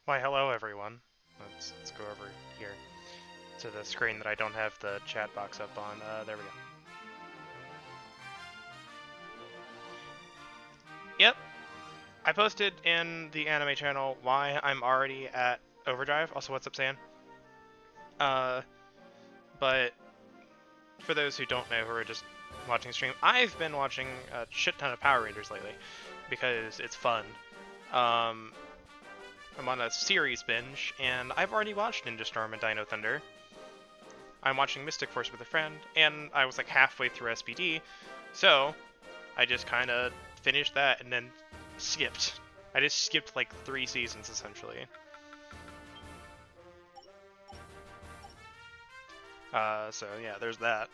Why, hello everyone. Let's go over here to the screen that I don't have the chat box up on. There we go. Yep, I posted in the anime channel why I'm already at Overdrive. Also, what's up, Sam? But for those who don't know, who are just watching the stream, I've been watching a shit ton of Power Rangers lately because it's fun. I'm on a series binge, and I've already watched Ninja Storm and Dino Thunder. I'm watching Mystic Force with a friend, and I was like halfway through SPD, so I just kind of finished that and then skipped. I just skipped like 3 seasons essentially. So yeah, there's that.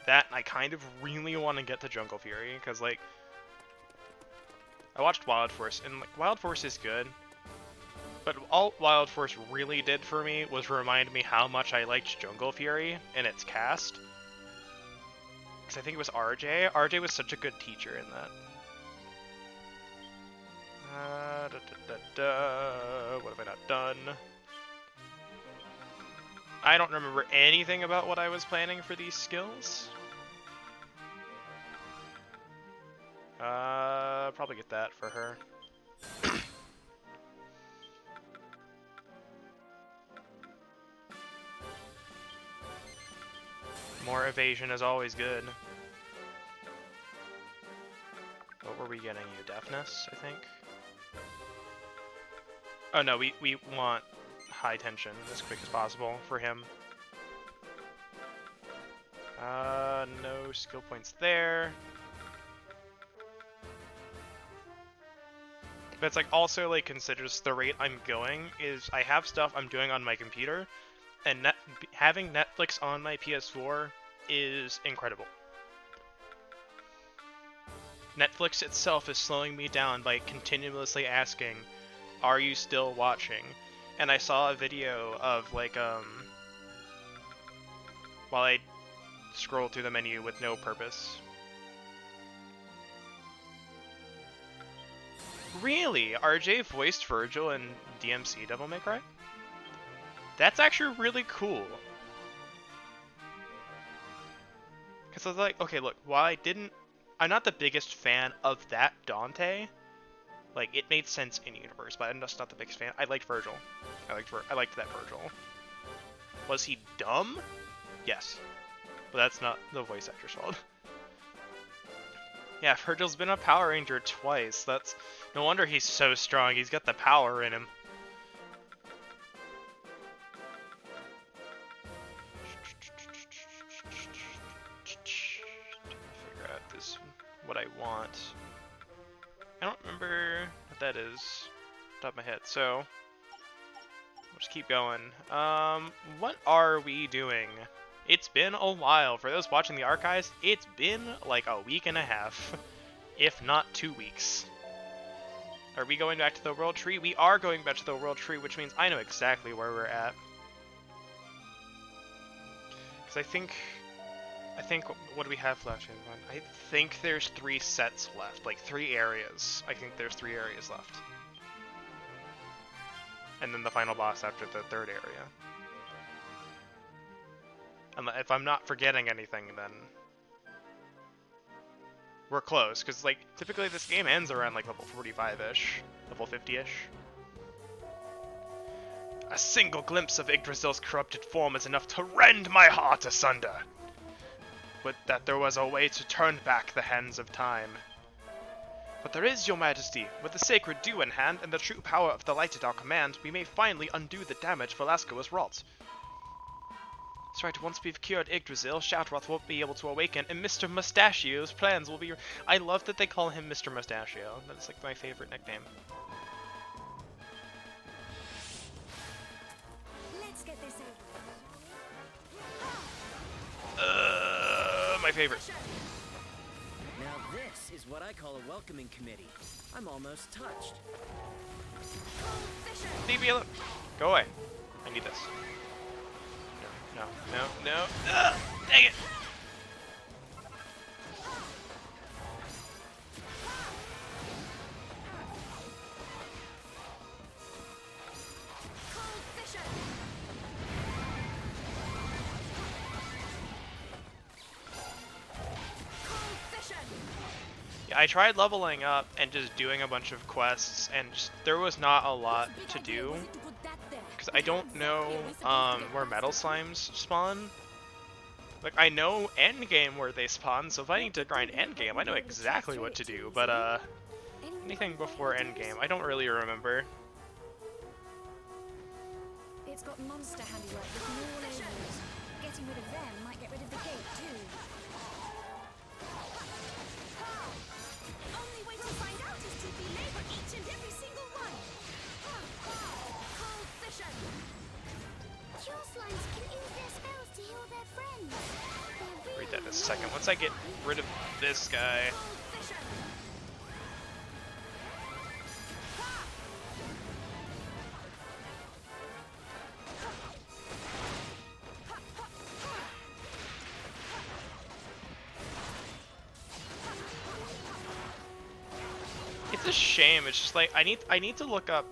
That, I kind of really want to get to Jungle Fury, because like, I watched Wild Force, and like, Wild Force is good, but all Wild Force really did for me was remind me how much I liked Jungle Fury and its cast. Because I think it was RJ. RJ was such a good teacher in that. What have I not done? I don't remember anything about what I was planning for these skills. Probably get that for her. More evasion is always good. What were we getting you? Deafness, I think? Oh no, we want high tension as quick as possible for him. No skill points there. But it's like also like considers the rate I'm going is I have stuff I'm doing on my computer, and having Netflix on my PS4 is incredible. Netflix itself is slowing me down by continuously asking, "Are you still watching?" And I saw a video of like while I scrolled through the menu with no purpose. Really? RJ voiced Virgil in DMC Devil May Cry? That's actually really cool. Because I was like, okay, look, while I'm not the biggest fan of that Dante. Like, it made sense in universe, but I'm just not the biggest fan. I liked Virgil. I liked that Virgil. Was he dumb? Yes. But that's not the voice actor's fault. Yeah, Virgil's been a Power Ranger twice. That's no wonder he's so strong. He's got the power in him. Figure out this what I want. I don't remember what that is off the top of my head, so we'll just keep going. What are we doing? It's been a while. For those watching the archives, it's been like a week and a half, if not 2 weeks. Are we going back to the World Tree? We are going back to the World Tree, which means I know exactly where we're at. Because I think, what do we have left? I think there's 3 sets left, like 3 areas. I think there's 3 areas left. And then the final boss after the 3rd area. And if I'm not forgetting anything, then we're close, because like typically this game ends around like level 45-ish, level 50-ish. A single glimpse of Yggdrasil's corrupted form is enough to rend my heart asunder. Would that there was a way to turn back the hands of time. But there is, your majesty. With the sacred dew in hand and the true power of the light at our command, we may finally undo the damage Velasco has wrought. That's right, once we've cured Yggdrasil, Shoutroth won't be able to awaken, and Mr. Mustachio's plans will be... I love that they call him Mr. Mustachio. That's like my favorite nickname. Let's get this My favorite. Now this is what I call a welcoming committee. I'm almost touched. Leave me alone. Go away. I need this. No. Dang it. I tried leveling up and just doing a bunch of quests, and just, there was not a lot to do. Because I don't know where metal slimes spawn. Like, I know endgame where they spawn, so if I need to grind endgame, I know exactly what to do, but anything before endgame, I don't really remember. It's got monster handiwork with all over it. Getting rid of them might get rid of the gate too. Only way to find out is to belabor each and every single one. Cold Fission. Cure slimes can use their spells to heal their friends. Read that in a second. Once I get rid of this guy. It's a shame. It's just like I need to look up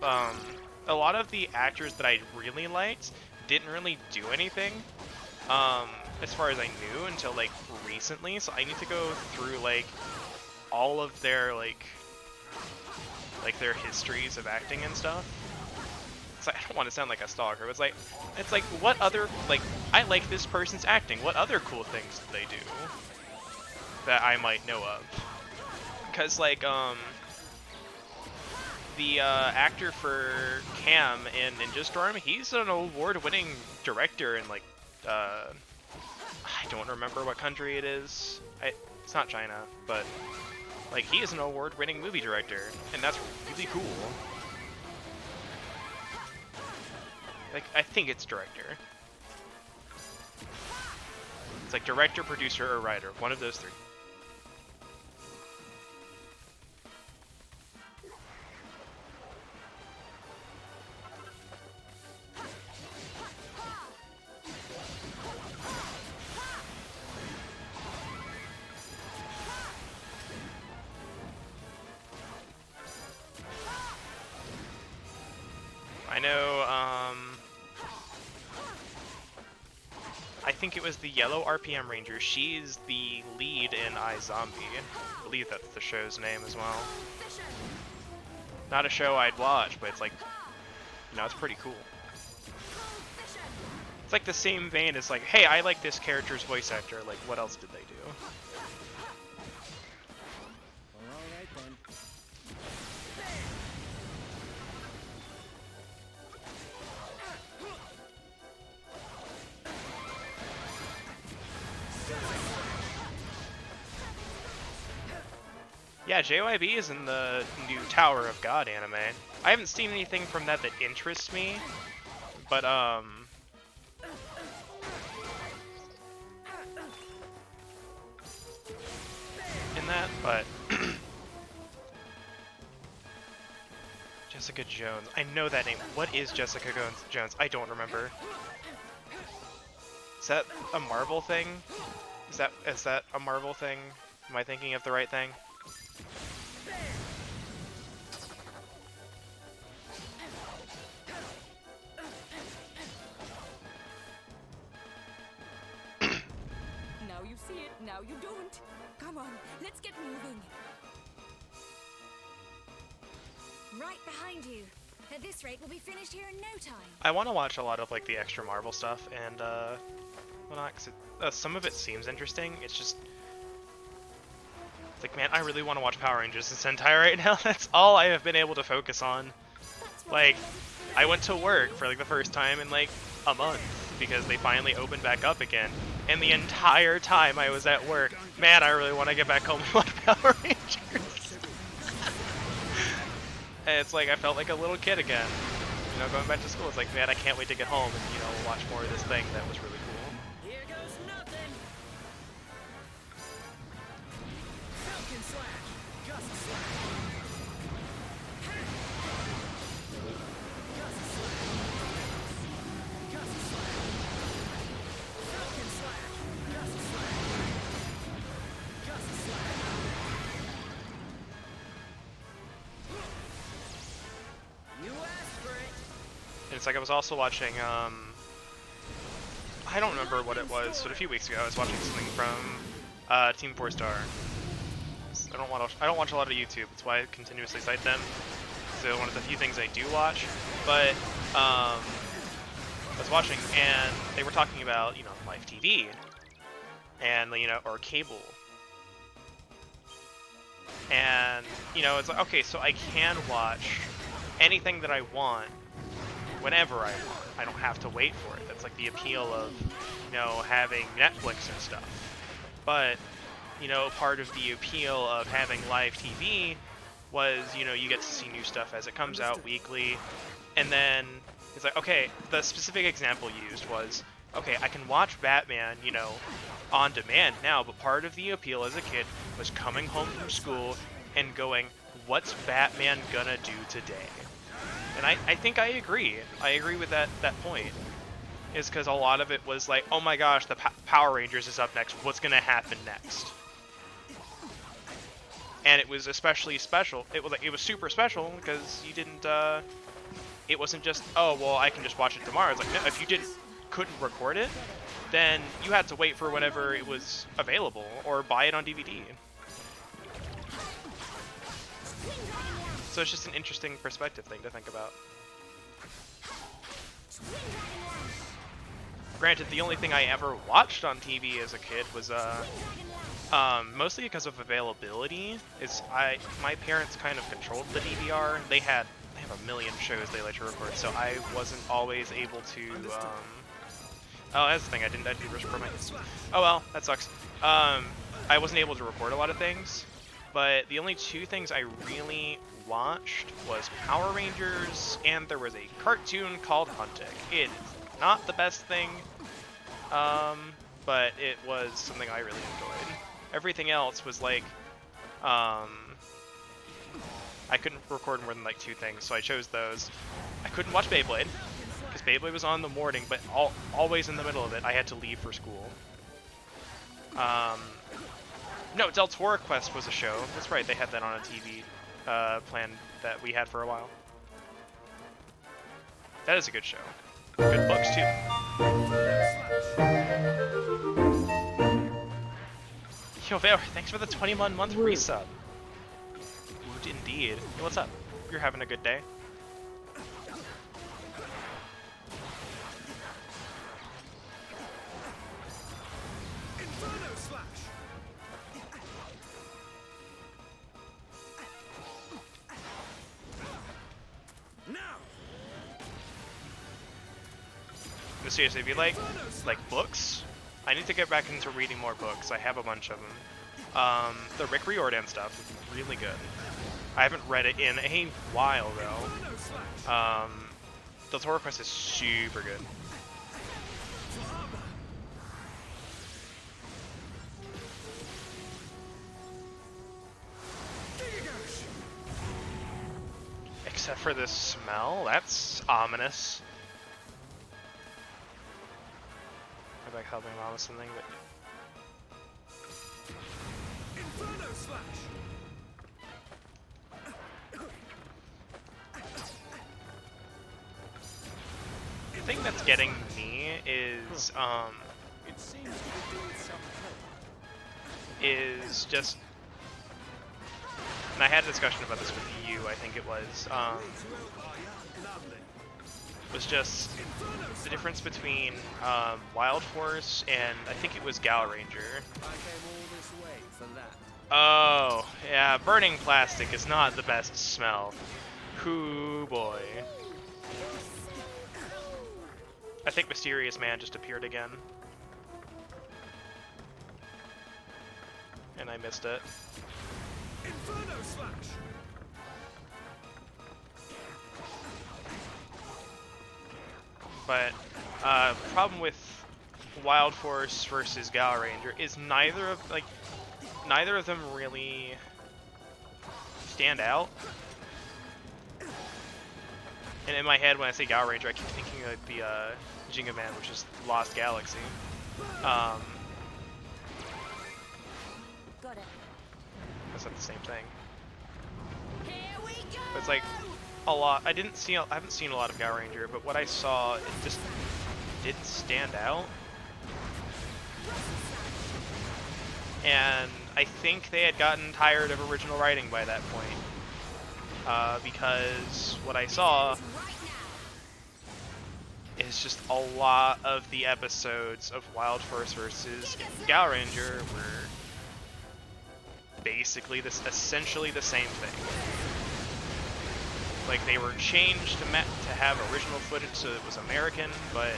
a lot of the actors that I really liked didn't really do anything as far as I knew until like recently, so I need to go through like all of their like their histories of acting and stuff. It's like, I don't want to sound like a stalker, but it's like what other, like, I like this person's acting, what other cool things did they do that I might know of? Because like the actor for Cam in Ninja Storm, he's an award-winning director in like I don't remember what country it is. It's not China, but like he is an award-winning movie director, and that's really cool. Like I think it's director. It's like director, producer, or writer, one of those three. I know, I think it was the Yellow RPM Ranger. She's the lead in iZombie. I believe that's the show's name as well. Not a show I'd watch, but it's like, you know, it's pretty cool. It's like the same vein as like, hey, I like this character's voice actor, like, what else did they do? Alright then. Yeah, JYB is in the new Tower of God anime. I haven't seen anything from that that interests me, but in that, but Jessica Jones. I know that name. What is Jessica Jones? I don't remember. Is that a Marvel thing? Is that a Marvel thing? Am I thinking of the right thing? Now you see it, now you don't. Come on, let's get moving. Right behind you. At this rate, we'll be finished here in no time. I want to watch a lot of like the extra Marvel stuff, and well, not because some of it seems interesting. It's just like, man, I really want to watch Power Rangers and Sentai right now. That's all I have been able to focus on. Like, I went to work for like the first time in like a month because they finally opened back up again. And the entire time I was at work, man, I really want to get back home and watch Power Rangers. And it's like I felt like a little kid again. You know, going back to school. It's like, man, I can't wait to get home and, you know, watch more of this thing that was really cool. Here goes nothing. Falcon Slash. Gust Slash. Gust Slash. Gust Slash. Falcon Slash. Gust Slash. Gust Slash. You asked for it. And it's like I was also watching, I don't remember what it was, but a few weeks ago I was watching something from Team 4 Star. I don't watch a lot of YouTube. That's why I continuously cite them. So one of the few things I do watch. But I was watching, and they were talking about, you know, live TV, and, you know, or cable. And, you know, it's like, okay, so I can watch anything that I want whenever I want. I don't have to wait for it. That's like the appeal of, you know, having Netflix and stuff. But, you know, part of the appeal of having live TV was, you know, you get to see new stuff as it comes out weekly. And then it's like, okay, the specific example used was, okay, I can watch Batman, you know, on demand now, but part of the appeal as a kid was coming home from school and going, what's Batman gonna do today? And I think I agree. I agree with that point. Is because a lot of it was like, oh my gosh, the Power Rangers is up next. What's gonna happen next? And it was especially special. It was super special because you didn't. It wasn't just, oh well, I can just watch it tomorrow. It's like, no, if you couldn't record it, then you had to wait for whenever it was available or buy it on DVD. So it's just an interesting perspective thing to think about. Granted, the only thing I ever watched on TV as a kid was mostly because of availability. My parents kind of controlled the DVR. They have a million shows they like to record, so I wasn't always able to. Oh, that's the thing. I didn't record my. Oh well, that sucks. I wasn't able to record a lot of things, but the only two things I really watched was Power Rangers, and there was a cartoon called Huntic. It is not the best thing, but it was something I really enjoyed. Everything else was like, I couldn't record more than like two things, so I chose those. I couldn't watch Beyblade, because Beyblade was on in the morning, but always in the middle of it, I had to leave for school. No, Deltora Quest was a show. That's right, they had that on a TV plan that we had for a while. That is a good show. Good books, too. Yo, Vale, thanks for the 21-month resub. Woot indeed. Hey, what's up? You're having a good day. Inferno Slash! Now! No, seriously, if you like books, I need to get back into reading more books. I have a bunch of them. The Rick Riordan stuff is really good. I haven't read it in a while though. Deltora Quest is super good. Except for this smell, that's ominous. I'm like helping mom with something, but Inferno Slash! the thing that's getting me is It seems you could do with some help. is just, and I had a discussion about this with you, I think it was just the difference between Wild Force and I think it was Gal Ranger. I came all this way for that. Oh, yeah, burning plastic is not the best smell. Hoo boy. I think Mysterious Man just appeared again. And I missed it. Inferno Slash! But problem with Wild Force versus Gal Ranger is neither of them really stand out. And in my head, when I say Gal Ranger, I keep thinking of the Ginga Man, which is Lost Galaxy. Got it. That's not the same thing. Here we go. But it's like a lot. I haven't seen a lot of Gal Ranger, but what I saw, it just didn't stand out. And I think they had gotten tired of original writing by that point. Because what I saw is just a lot of the episodes of Wild Force versus Gaoranger were basically essentially the same thing. Like, they were changed to have original footage so it was American, but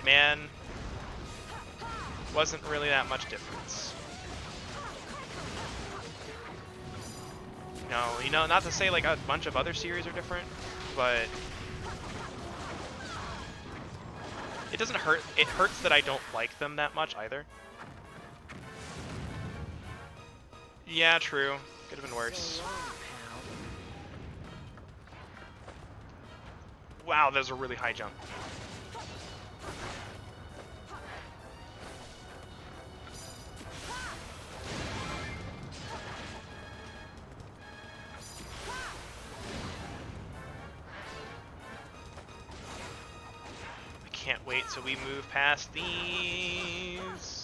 man, wasn't really that much difference. No, you know, not to say like a bunch of other series are different, but it doesn't hurt. It hurts that I don't like them that much either. Yeah, true. Could have been worse. Wow, there's a really high jump. I can't wait till we move past these.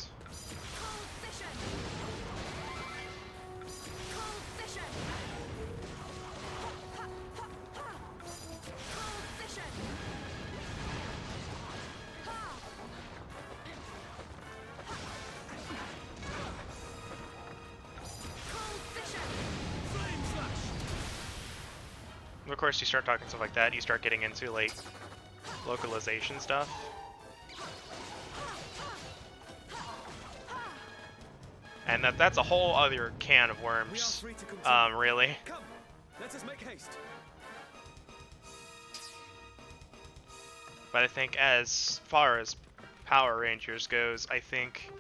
Of course, you start talking stuff like that, you start getting into like localization stuff. And that's a whole other can of worms, really. Come, let us make haste. But I think as far as Power Rangers goes, I think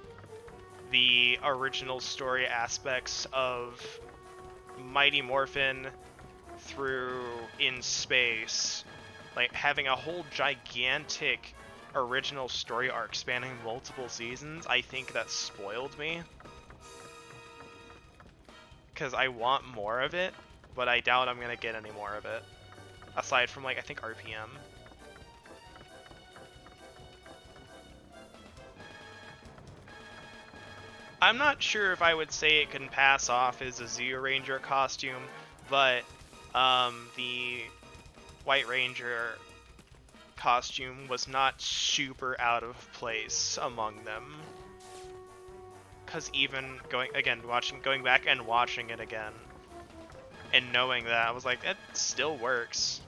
the original story aspects of Mighty Morphin through In Space, like having a whole gigantic original story arc spanning multiple seasons, I think that spoiled me. Because I want more of it, but I doubt I'm going to get any more of it. Aside from, like, I think RPM. I'm not sure if I would say it can pass off as a Zyuranger costume, but the White Ranger costume was not super out of place among them. Because even going back and watching it again, and knowing that, I was like, it still works.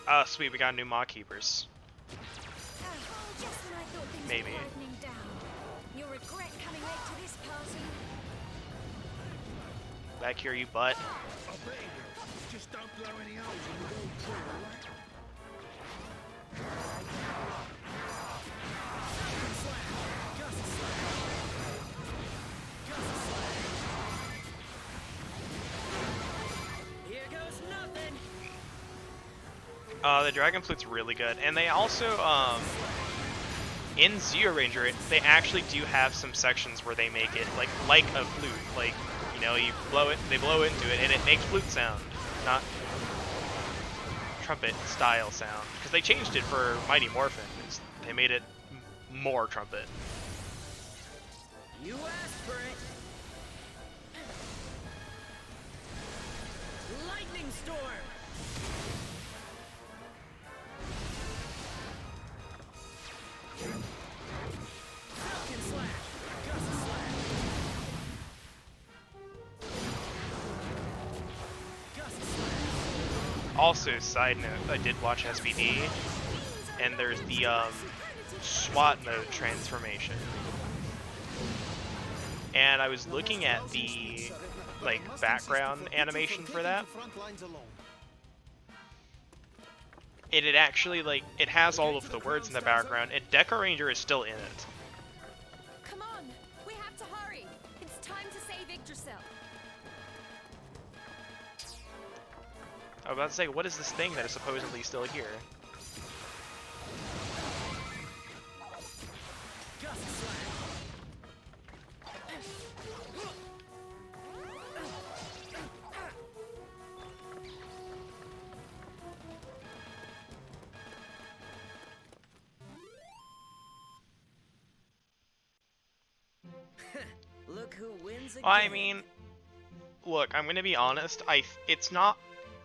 Oh, sweet, we got new Maw Keepers. Maybe. You'll regret coming late to this party. Back here, you butt. I'll bet you will. Just don't blow any holes in the gold tree, alright? Here goes nothing. The Dragon Flute's really good, and they also, in Zyuranger, they actually do have some sections where they make it like a flute. Like, you know, you blow it, they blow into it, and it makes flute sound, not trumpet style sound. Because they changed it for Mighty Morphin. They made it more trumpet. You asked for it. Lightning storm. Falcon slash. Gust slash. Gust slash. Also, side note, I did watch SBD, and there's the SWAT mode transformation. And I was looking at the background animation for that. It actually it has all of the words in the background, and Deca Ranger is still in it. Come on, we have to hurry. It's time to save Yggdrasil. I was about to say, what is this thing that is supposedly still here? Gust slash. is a Well, I gift. mean, look, I'm gonna be honest. It's not.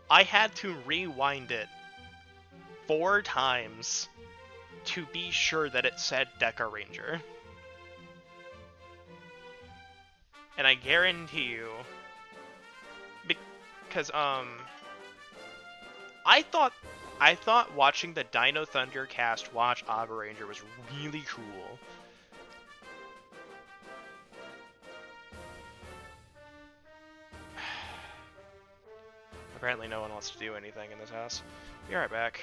I had to rewind it 4 times to be sure that it said Deca Ranger. And I guarantee you, because I thought watching the Dino Thunder cast watch Aba Ranger was really cool. Apparently no one wants to do anything in this house. Be right back.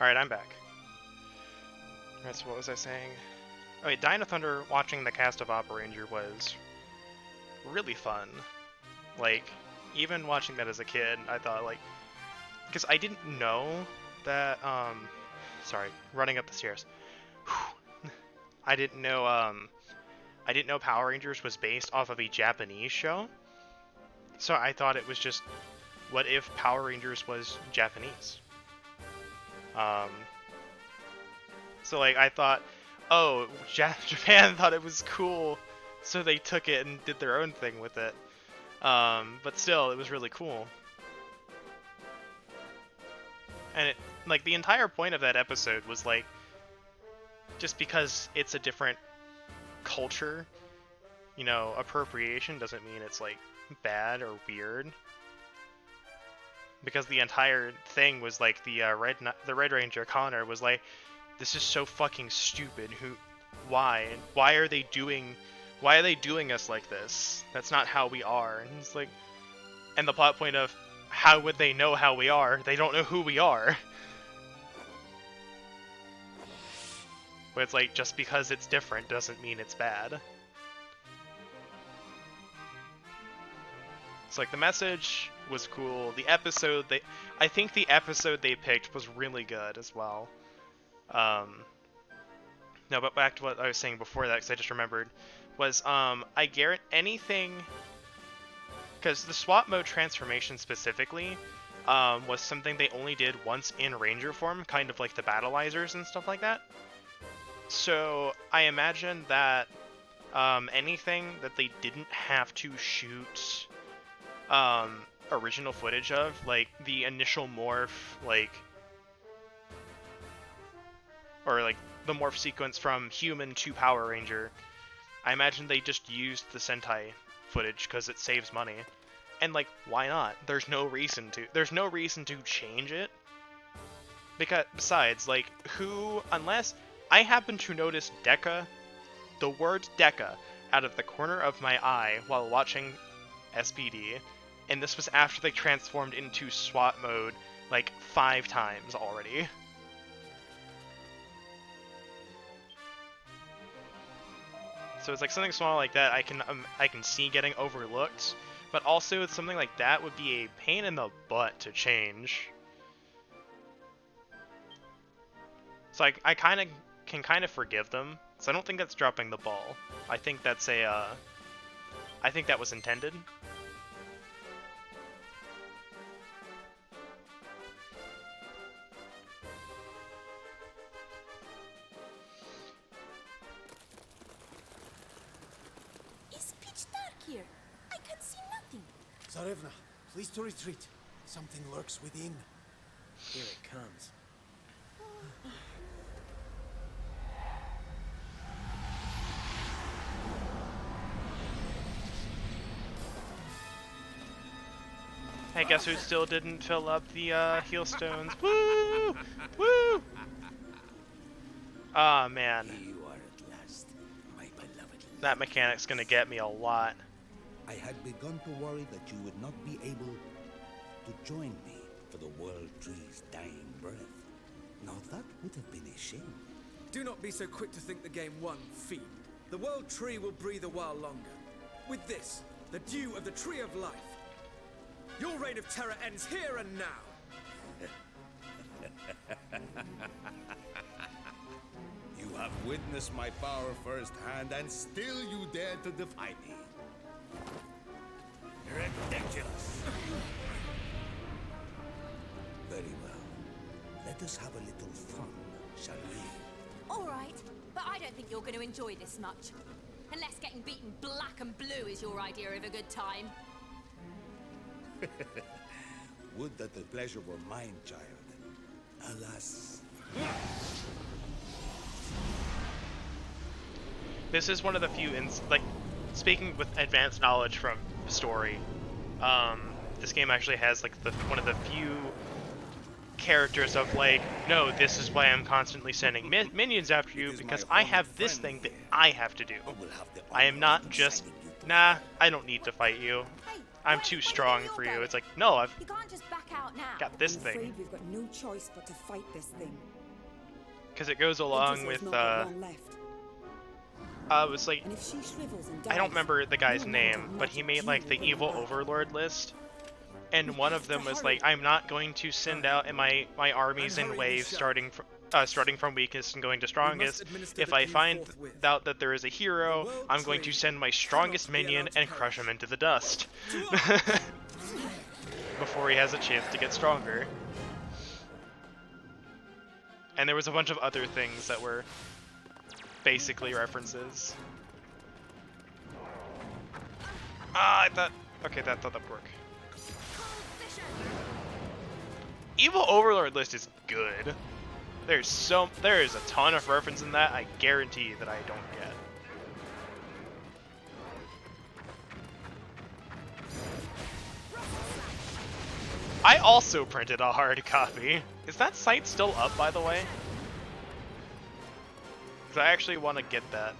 Alright, I'm back. Alright, so what was I saying? Oh wait, Dino Thunder watching the cast of Aba Ranger was really fun. Like, even watching that as a kid, I thought, like, because I didn't know that, sorry, running up the stairs. I didn't know Power Rangers was based off of a Japanese show. So I thought it was just, what if Power Rangers was Japanese? So like I thought, oh, Japan thought it was cool, so they took it and did their own thing with it. But still, it was really cool. And it, like, the entire point of that episode was like, just because it's a different culture, you know, appropriation doesn't mean it's like bad or weird. Because the entire thing was like the Red Ranger Connor was like, this is so fucking stupid. Why are they doing us like this? That's not how we are. And it's like, and the plot point of, how would they know how we are? They don't know who we are. But it's like, just because it's different doesn't mean it's bad. It's like, the message was cool. The episode I think the episode they picked was really good as well. No, but back to what I was saying before that, because I just remembered, was I guarantee anything, because the swap mode transformation specifically was something they only did once in Ranger form, kind of like the Battleizers and stuff like that. So I imagine that anything that they didn't have to shoot original footage of, like the initial morph, like, or like the morph sequence from human to Power Ranger, I imagine they just used the Sentai footage because it saves money. And like, why not? There's no reason to change it. Because besides, like, unless I happen to notice Deca, the word Deca, out of the corner of my eye while watching SPD, and this was after they transformed into SWAT mode like 5 times already. So it's like something small like that I can see getting overlooked, but also something like that would be a pain in the butt to change. So I can kind of forgive them So I don't think that's dropping the ball. I think that's a, I think that was intended. It's pitch dark here. I can see nothing. Tsarevna, please to retreat. Something lurks within. Here it comes. Hey, guess who still didn't fill up the heal stones? Woo! Woo! Ah, man. You are at last, my beloved. That mechanic's gonna get me a lot. I had begun to worry that you would not be able to join me for the World Tree's dying breath. Now that would have been a shame. Do not be so quick to think the game won, fiend. The World Tree will breathe a while longer. With this, the dew of the Tree of Life. Your reign of terror ends here and now. You have witnessed my power firsthand, and still you dare to defy me. Ridiculous. Very well. Let us have a little fun, shall we? All right, but I don't think you're going to enjoy this much. Unless getting beaten black and blue is your idea of a good time. Would that the pleasure were mine, child. Alas. This is one of the few, speaking with advanced knowledge from story, this game actually has like one of the few characters of like, no, this is why I'm constantly sending minions after you, because I have this thing that I have to do. I am not just, nah, I don't need to fight you. Hey, I'm where- too where strong are you for you. going? It's like, no, I've You can't just back out now. got this I'm thing. afraid we've got no choice but to fight this thing. Because it goes along Idrisil's with, not got long left. it was like, And if she shrivels and I dies, don't remember the guy's no amount name, of but he magic made like the will evil bring her back. overlord list. And one of them was hurry. like, I'm not going to send out my armies in hurry, waves we shall. starting from weakest and going to strongest. administer If the I dew find forthwith. out that there is a hero, The World I'm going to Tree send my strongest cannot be minion allowed to and crush perish. him into the dust. Before he has a chance to get stronger. And there was a bunch of other things that were basically references. Ah, I thought... Okay, that would work. Evil Overlord list is good. There is a ton of reference in that I guarantee that I don't get. I also printed a hard copy. Is that site still up, by the way? Because I actually want to get that.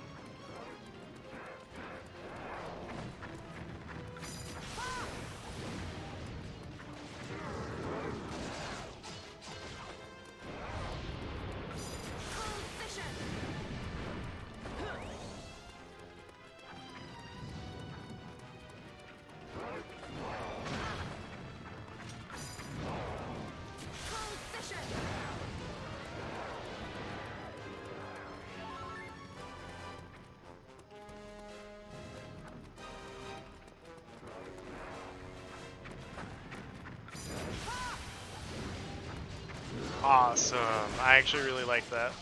Awesome. I actually really like that.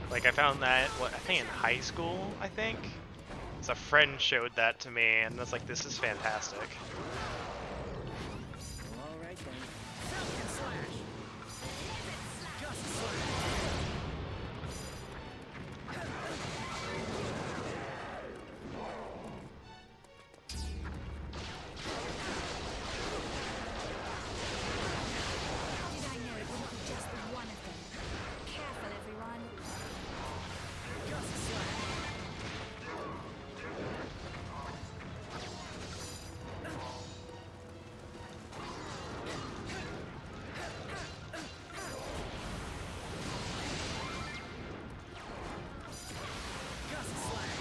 Like, I found that, I think in high school, I think? So a friend showed that to me, and I was like, this is fantastic. All right then. Falcon Slash. Gust Slash. How did I know it wouldn't be just the one of them? Careful, everyone. Gust Slash. Gust Slash.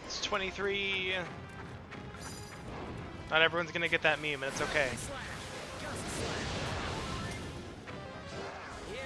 It's 23. Not everyone's gonna get that meme, and it's okay. Slash. Gust Slash. Yeah.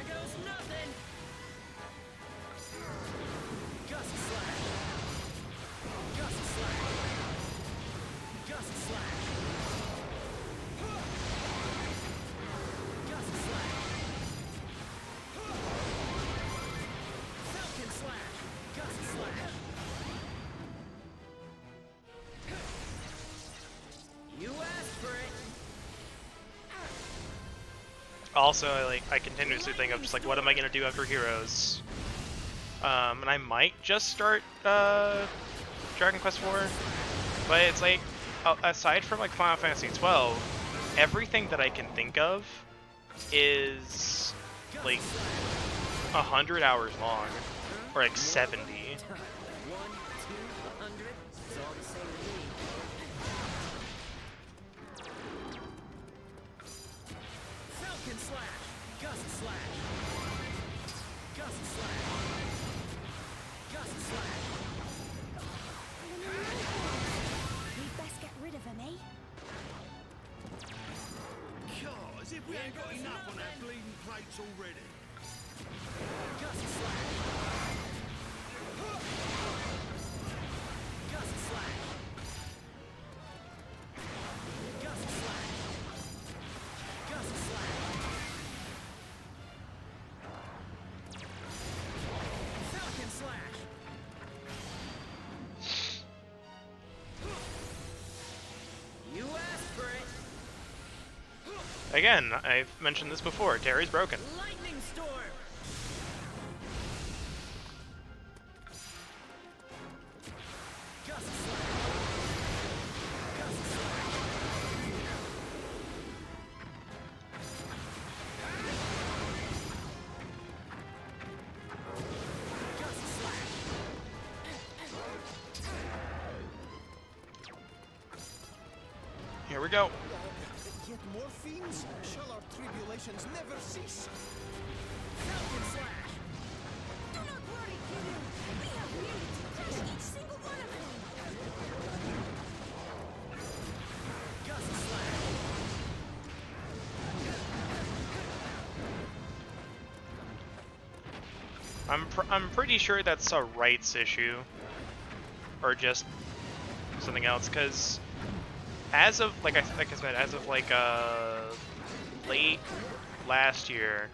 also, like, I continuously think of just like, what am I gonna do after Heroes? And I might just start Dragon Quest IV, but it's like, aside from like Final Fantasy 12, everything that I can think of is like 100 hours long, or like 70. 1, 2, 100. It's all the same to me. Falcon Slash! Gust Slash! Gust Slash! Gust Slash! We'd best get rid of him, eh? God, as if we ain't got enough on our bleeding plates already. Gust Slash! Gust Slash! Gust Slash! Gust Slash! Falcon Slash! You asked for it! Again, I've mentioned this before, Terry's broken. Lightning Storm! Gust Slash! Gust Slash! Gust Slash! Here we go. Yet more fiends? Shall our tribulations never cease? Falcon Slash! Do not worry, Kiryu. We have merely to crush each single one of them. Gust Slash! I'm pretty sure that's a rights issue, or just something else. Because as of like I said, as of like late last year,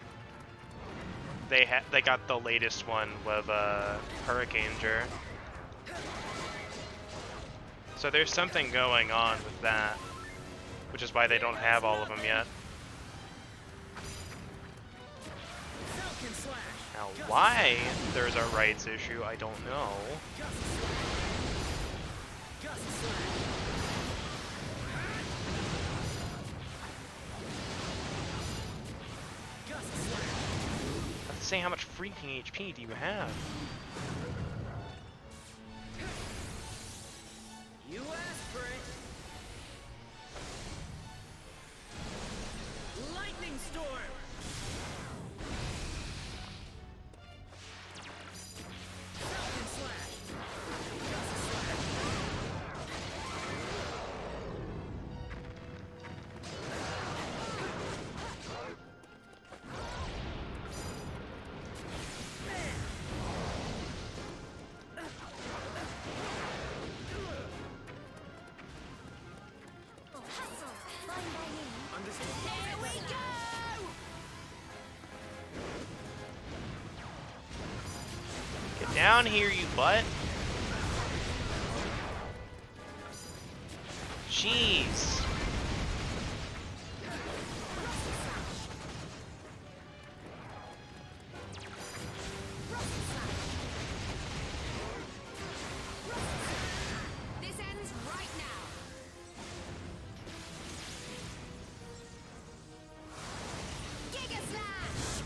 they got the latest one with Hurricaneger. So there's something going on with that, which is why they don't have all of them yet. Falcon Slash! Now, why there's a rights issue, I don't know. Gust Slash! Gust Slash! Gust Slash! Let's say how much freaking HP do you have? You asked for it! Lightning Storm! Falcon Slash! Gust Slash! Here we go! Get down here, you butt. Jeez. This ends right now. Giga Slash!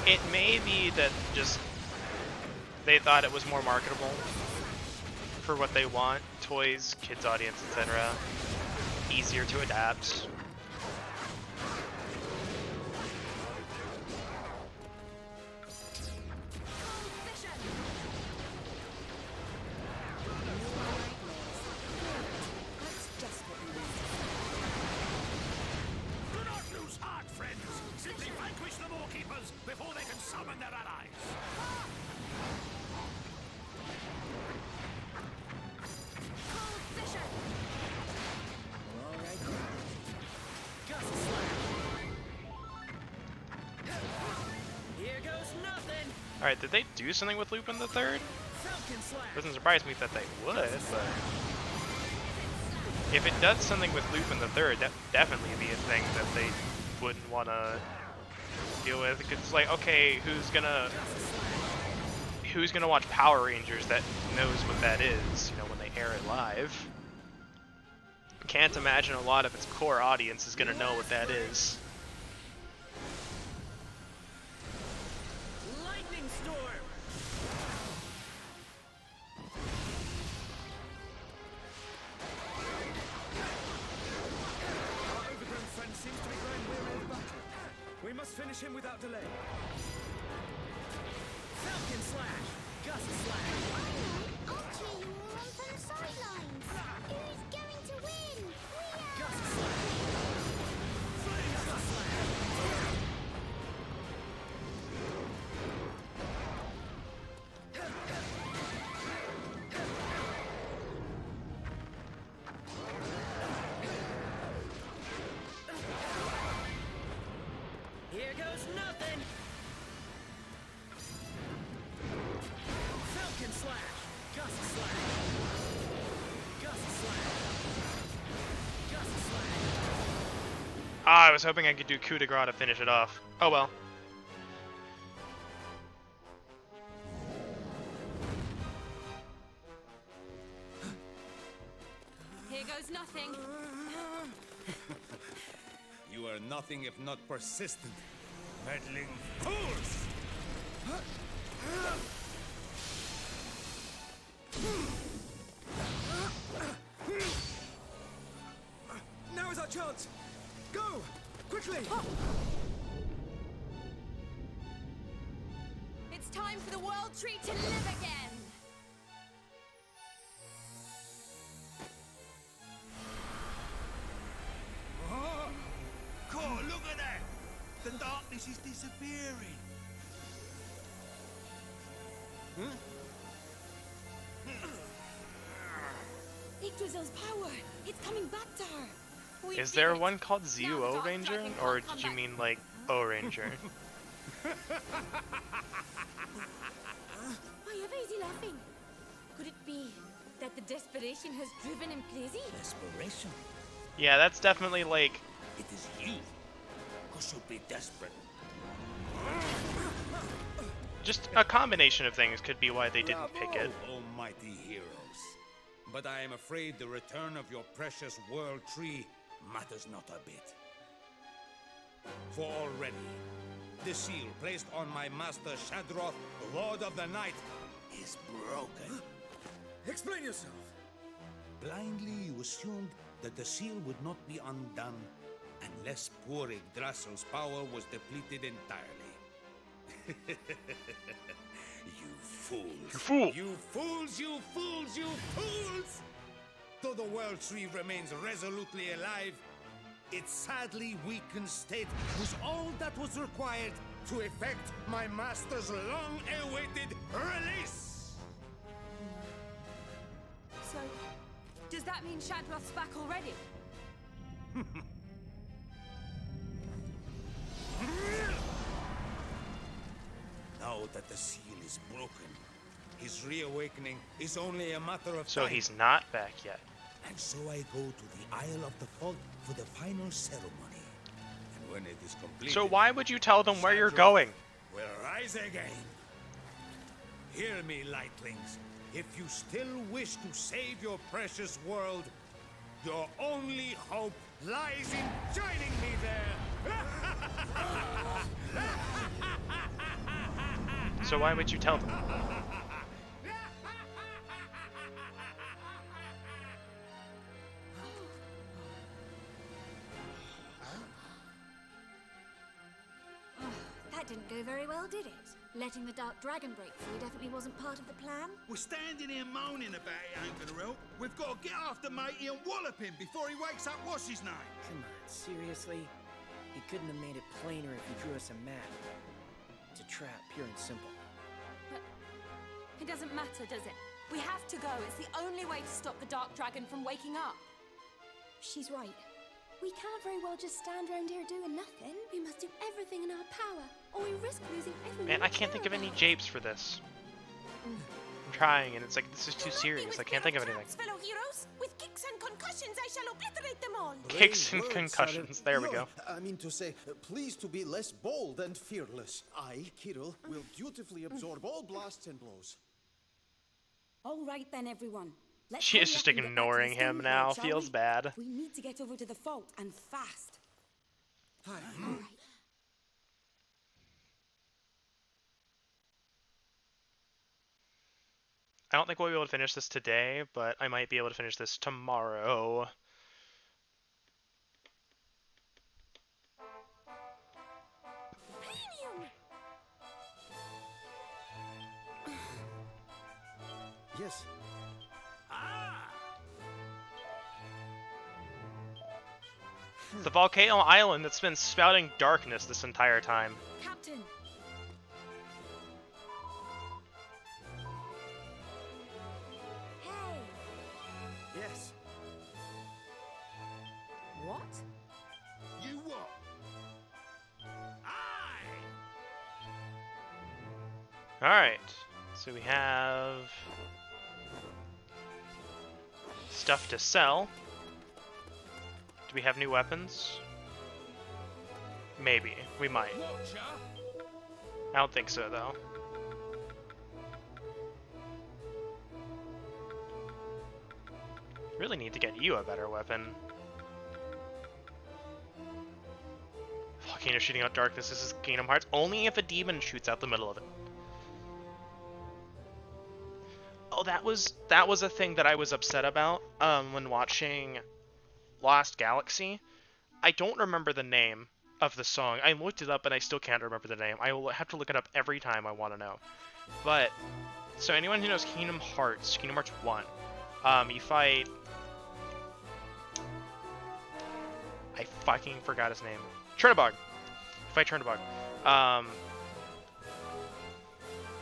It may be that just they thought it was more marketable for what they want. Toys, kids audience, etc. Easier to adapt. Vision! That's just what we need. Do not lose heart, friends. Simply vanquish the Moorkeepers before they can summon their allies. Cold Vision! All right then. Gust Slash! Here goes nothing! Alright, did they do something with Lupin the Third? Falcon Falcon Slash. Doesn't surprise me that they would, but if it does something with Lupin the Third, that would definitely be a thing that they wouldn't want to deal with. Because it's like, okay, who's gonna watch Power Rangers that knows what that is? You know, when they air it live. Can't imagine a lot of its core audience is gonna know what that is. Lightning Storm. Our overgrown friend seems to be growing weary of battle. We must finish him without delay. Falcon Slash. Gust Slash. I'll cheer you all on from the sidelines. Who's going to win? Gust Slash. Gust Slash. Here goes nothing. Falcon Slash. Gust Slash. Gust Slash. Gust Slash. Ah, I was hoping I could do coup de grace to finish it off. Oh well. Here goes nothing. You are nothing if not persistent, meddling fools! Now is our chance. Go! Quickly! It's time for the World Tree to live again. Oh, God, look at that! The darkness is disappearing. Yggdrasil's power! It's coming back to her! We Is did there it. one called Now the ZUO Dark Ranger? Dragon Or can't come did you back. mean like O Ranger? Why ever is he laughing? Could it be that the desperation has driven him crazy? Desperation? Yeah, that's definitely like... It is you who should be desperate. Just a combination of things could be why they didn't pick it. Bravo, almighty heroes. But I am afraid the return of your precious World Tree matters not a bit. For already, the seal placed on my master Shadroth, Lord of the Night, is broken. Explain yourself. Blindly you assumed that the seal would not be undone unless poor Yggdrasil's power was depleted entirely. You fools. You fool! You fools, you fools, you fools! Though the World Tree remains resolutely alive, its sadly weakened state was all that was required to effect my master's long-awaited release! So, does that mean Shadroth's back already? Now that the seal is broken, his reawakening is only a matter of So time. he's not back yet. And so I go to the Isle of the Fog for the final ceremony. And when it is completed, So why would you tell them where you're Shadroth going? will rise again. Hear me, lightlings. If you still wish to save your precious world, your only hope lies in joining me there. So why would you tell them? That didn't go very well, did it? Letting the Dark Dragon break free definitely wasn't part of the plan. We're standing here moaning about it ain't gonna help. We've got to get after matey and wallop him before he wakes up what's his name. Come on, seriously? He couldn't have made it plainer if he drew us a map. It's a trap, pure and simple. But it doesn't matter, does it? We have to go. It's the only way to stop the Dark Dragon from waking up. She's right. We can't very well just stand around here doing nothing. We must do everything in our power, or we risk losing everyone. Man, I can't think of any japes for this. I'm trying, and it's like, this is too serious. I can't think of anything. Fellow heroes, with kicks and concussions, I shall obliterate them all. Kicks and Brave words, concussions. Sarah. There we No, go. I mean to say, please to be less bold and fearless. I, Kirill, will dutifully absorb all blasts and blows. All right then, everyone. Let's She is hurry just up and get back to the ignoring him Stonehold, now. shall Feels we? bad. We need to get over to the fault, and fast. I don't think we'll be able to finish this today, but I might be able to finish this tomorrow. Yes. The volcano island that's been spouting darkness this entire time. Captain! Hey, Yes. What? You what? Aye! Alright, so we have stuff to sell. Do we have new weapons? Maybe. We might. I don't think so, though. Really need to get you a better weapon. Volcano shooting out darkness. This is Kingdom Hearts. Only if a demon shoots out the middle of it. Oh, that was a thing that I was upset about when watching Lost Galaxy. I don't remember the name of the song. I looked it up and I still can't remember the name. I will have to look it up every time I want to know. But, so anyone who knows Kingdom Hearts 1, you fight... I fucking forgot his name. Chernobog. You fight Chernobog.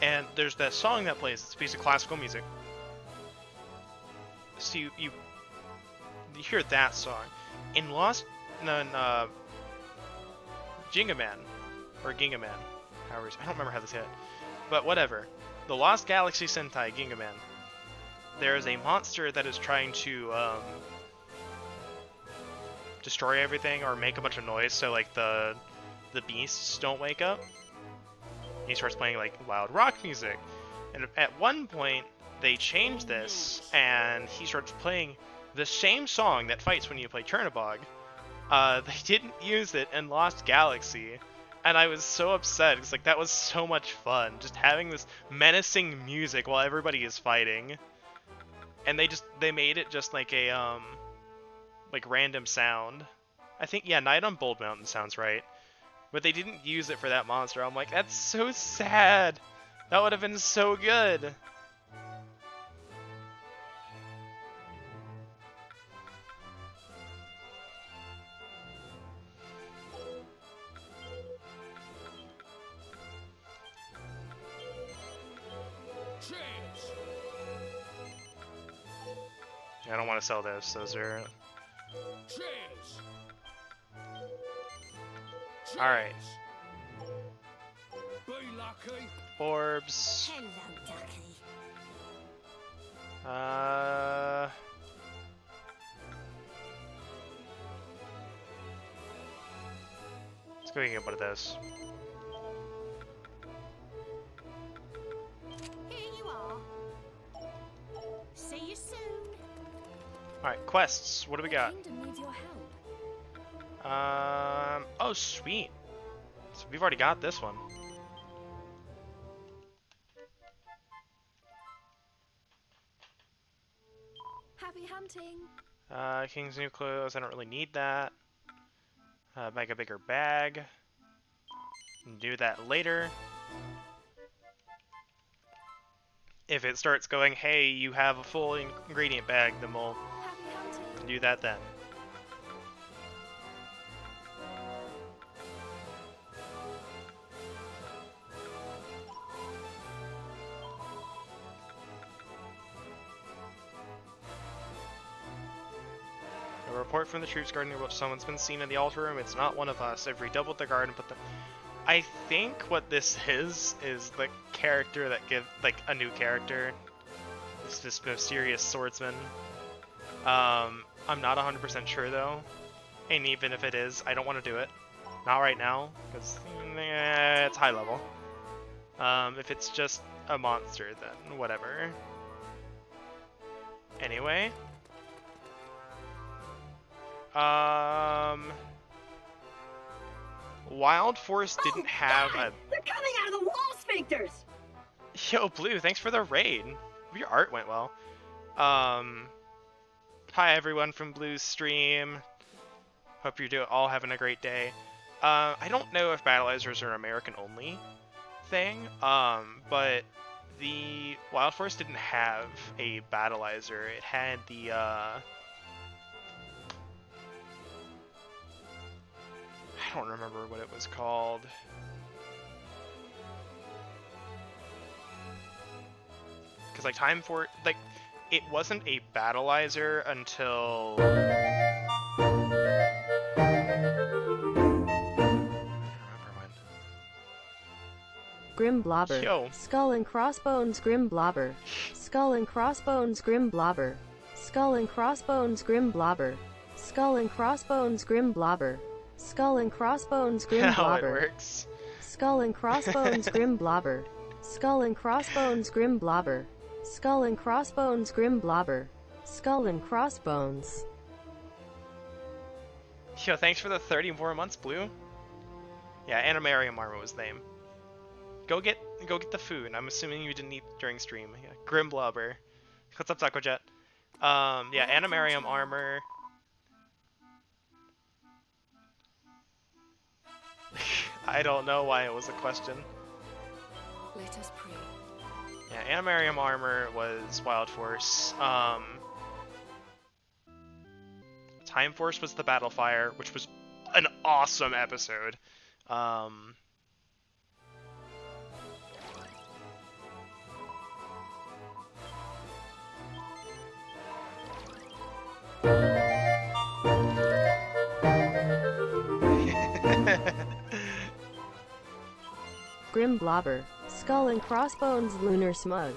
And there's that song that plays. It's a piece of classical music. So you hear that song. In Lost... Gingaman. Or Gingaman. However, I don't remember how this hit. But whatever. The Lost Galaxy Sentai Gingaman. There is a monster that is trying to destroy everything or make a bunch of noise so like the beasts don't wake up. He starts playing like loud rock music. And at one point they change this and he starts playing the same song that fights when you play Chernobog. They didn't use it in Lost Galaxy, and I was so upset because like that was so much fun, just having this menacing music while everybody is fighting. And they made it just like a like random sound. I think yeah, Night on Bold Mountain sounds right, but they didn't use it for that monster. I'm like, that's so sad. That would have been so good. I don't want to sell those. Those are... Alright. Orbs. hello, Ducky. Let's go get one of those. Here you are. See you soon. Alright, quests. What do we got? Kingdom needs your help. Oh, sweet. So we've already got this one. Happy hunting. King's new clothes. I don't really need that. Make a bigger bag. Do that later. If it starts going, hey, you have a full ingredient bag, then we'll Happy hunting. do that then. A report from the troops guarding the someone's been seen in the altar room. It's not one of us. I've redoubled the guard and put the... I think what this is the character that gives, like, a new character It's this mysterious swordsman. I'm not 100% sure though, and even if it is, I don't want to do it. Not right now, because it's high level. If it's just a monster, then whatever. Anyway. Wild Forest didn't have a... They're coming out of the wall sphincters! Yo, Blue, thanks for the raid. Your art went well. Hi everyone from Blue's stream. Hope you're all having a great day. I don't know if Battleizers are American only thing, but the Wild Forest didn't have a Battleizer. It had the I don't remember what it was called. Because like it wasn't a Battleizer until Grim Blobber. Yo. Skull and Crossbones Grim Blobber. Skull and Crossbones Grim Blobber. Skull and Crossbones Grim Blobber. Skull and Crossbones Grim Blobber. Skull and Crossbones Grim how it Blobber. works. Skull and Crossbones Grim Blobber. Skull and Crossbones Grim Blobber. Skull and Crossbones Grim Blobber. Skull and Crossbones. Yo, thanks for the 30 more months, Blue. Yeah, Animarium Armor was the name. Go get the food. I'm assuming you didn't eat during stream. Yeah, Grim Blobber. What's up, Taco Jet? Yeah, Animarium Armor. I don't know why it was a question. Let us pray. Yeah, Animarium Armor was Wild Force. Time Force was the Battlefire, which was an awesome episode. Grim Blobber. Skull and Crossbones Lunar Smug.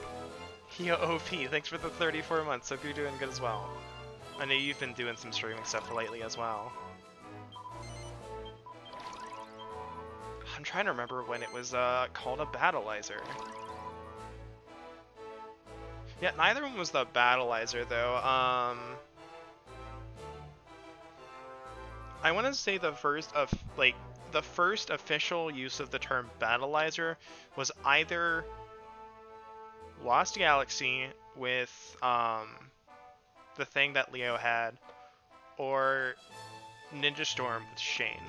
Yo, OP, thanks for the 34 months. Hope you're doing good as well. I know you've been doing some streaming stuff lately as well. I'm trying to remember when it was called a Battleizer. Yeah, neither one was the Battleizer though. I want to say the first official use of the term Battleizer was either Lost Galaxy with the thing that Leo had, or Ninja Storm with Shane.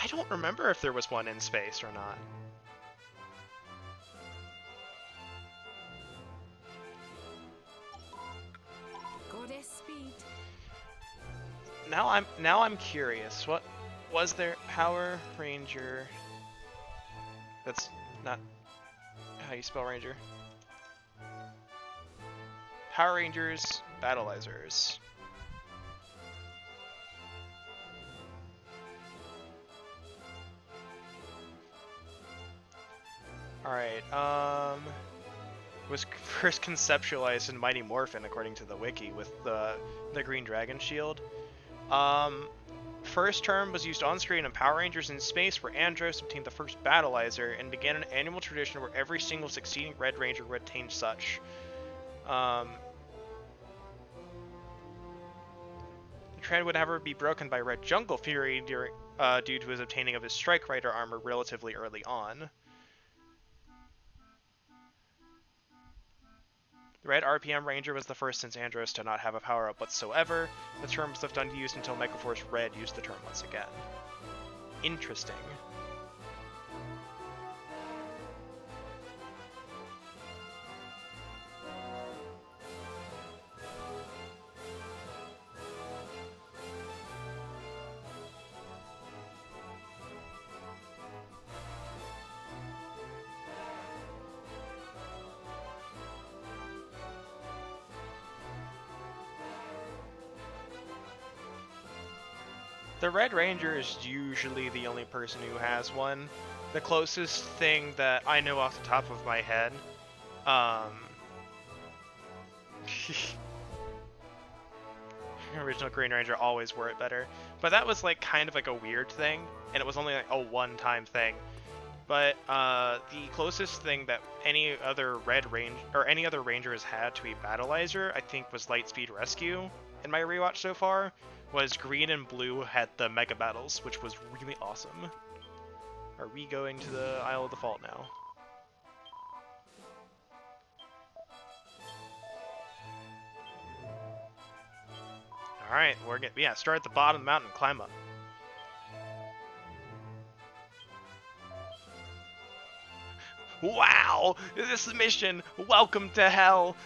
I don't remember if there was one in space or not. Goddess speed. Now I'm curious. What was there? Power Ranger. That's not how you spell Ranger. Power Rangers, Battleizers. Alright, was first conceptualized in Mighty Morphin according to the wiki with the Green Dragon shield. First term was used on screen in Power Rangers in Space, where Andros obtained the first Battleizer and began an annual tradition where every single succeeding Red Ranger would attain such. The trend would never be broken by Red Jungle Fury due to his obtaining of his Strike Rider armor relatively early on. The Red RPM Ranger was the first since Andros to not have a power-up whatsoever. The term was left unused until Megaforce Red used the term once again. Interesting. The Red Ranger is usually the only person who has one. The closest thing that I know off the top of my head, original Green Ranger always wore it better, but that was like kind of like a weird thing, and it was only like a one-time thing. But the closest thing that any other any other Ranger has had to a Battleizer, I think, was Lightspeed Rescue. In my rewatch so far, was Green and Blue had the Mega Battles, which was really awesome. Are we going to the Isle of the Fault now? Alright, we're gonna start at the bottom of the mountain and climb up. Wow! This is mission! Welcome to hell!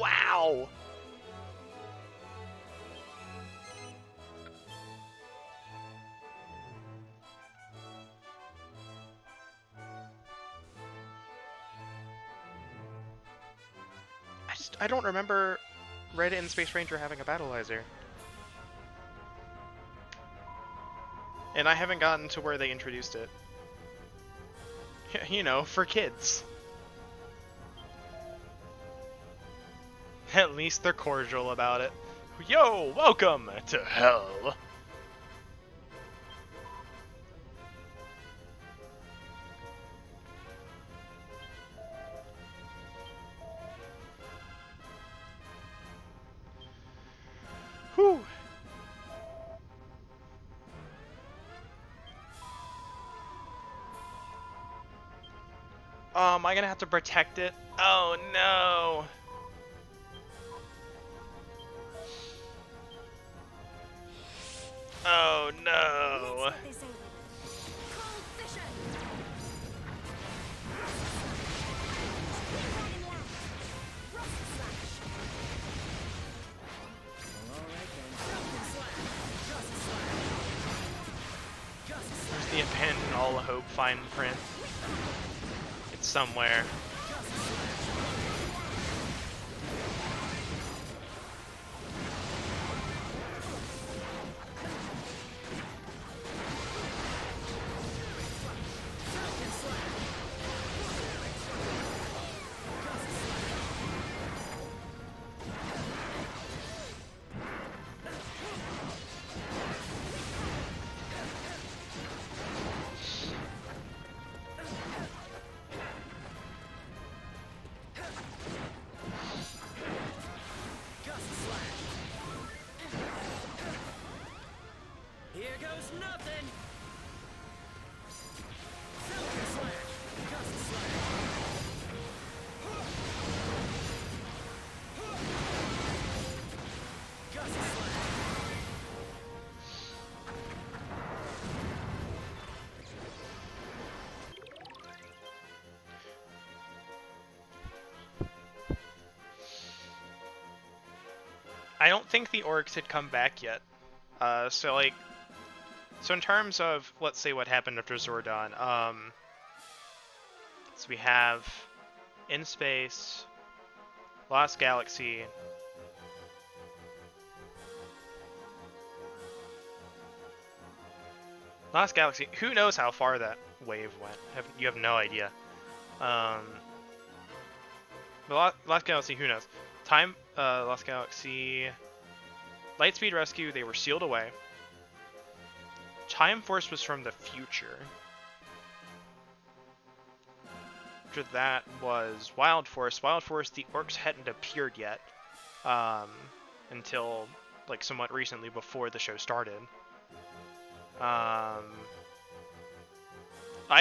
Wow! I don't remember Red and Space Ranger having a Battleizer. And I haven't gotten to where they introduced it. You know, for kids. At least they're cordial about it. Yo, welcome to hell! Whew. Am I gonna have to protect it? Oh no! Oh no! There's the abandon all hope fine print. It's somewhere. I don't think the orcs had come back yet. So in terms of, let's say, what happened after Zordon, so we have In Space, Lost Galaxy, who knows how far that wave went? You have no idea. But Lost Galaxy, who knows? Lost Galaxy, Lightspeed Rescue, they were sealed away. Time Force was from the future. After that was Wild Force. Wild Force, the orcs hadn't appeared yet until like somewhat recently before the show started. I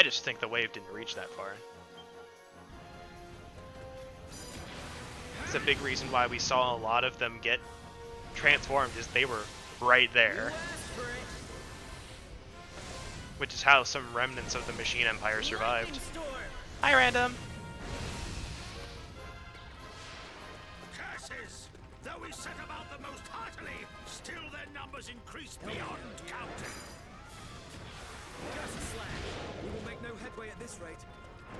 just think the wave didn't reach that far. It's a big reason why we saw a lot of them get transformed, is they were right there. Which is how some remnants of the Machine Empire survived. Hi, Random! Curses! Though we set about them most heartily, still their numbers increased beyond counting. Curse a slag. We will make no headway at this rate.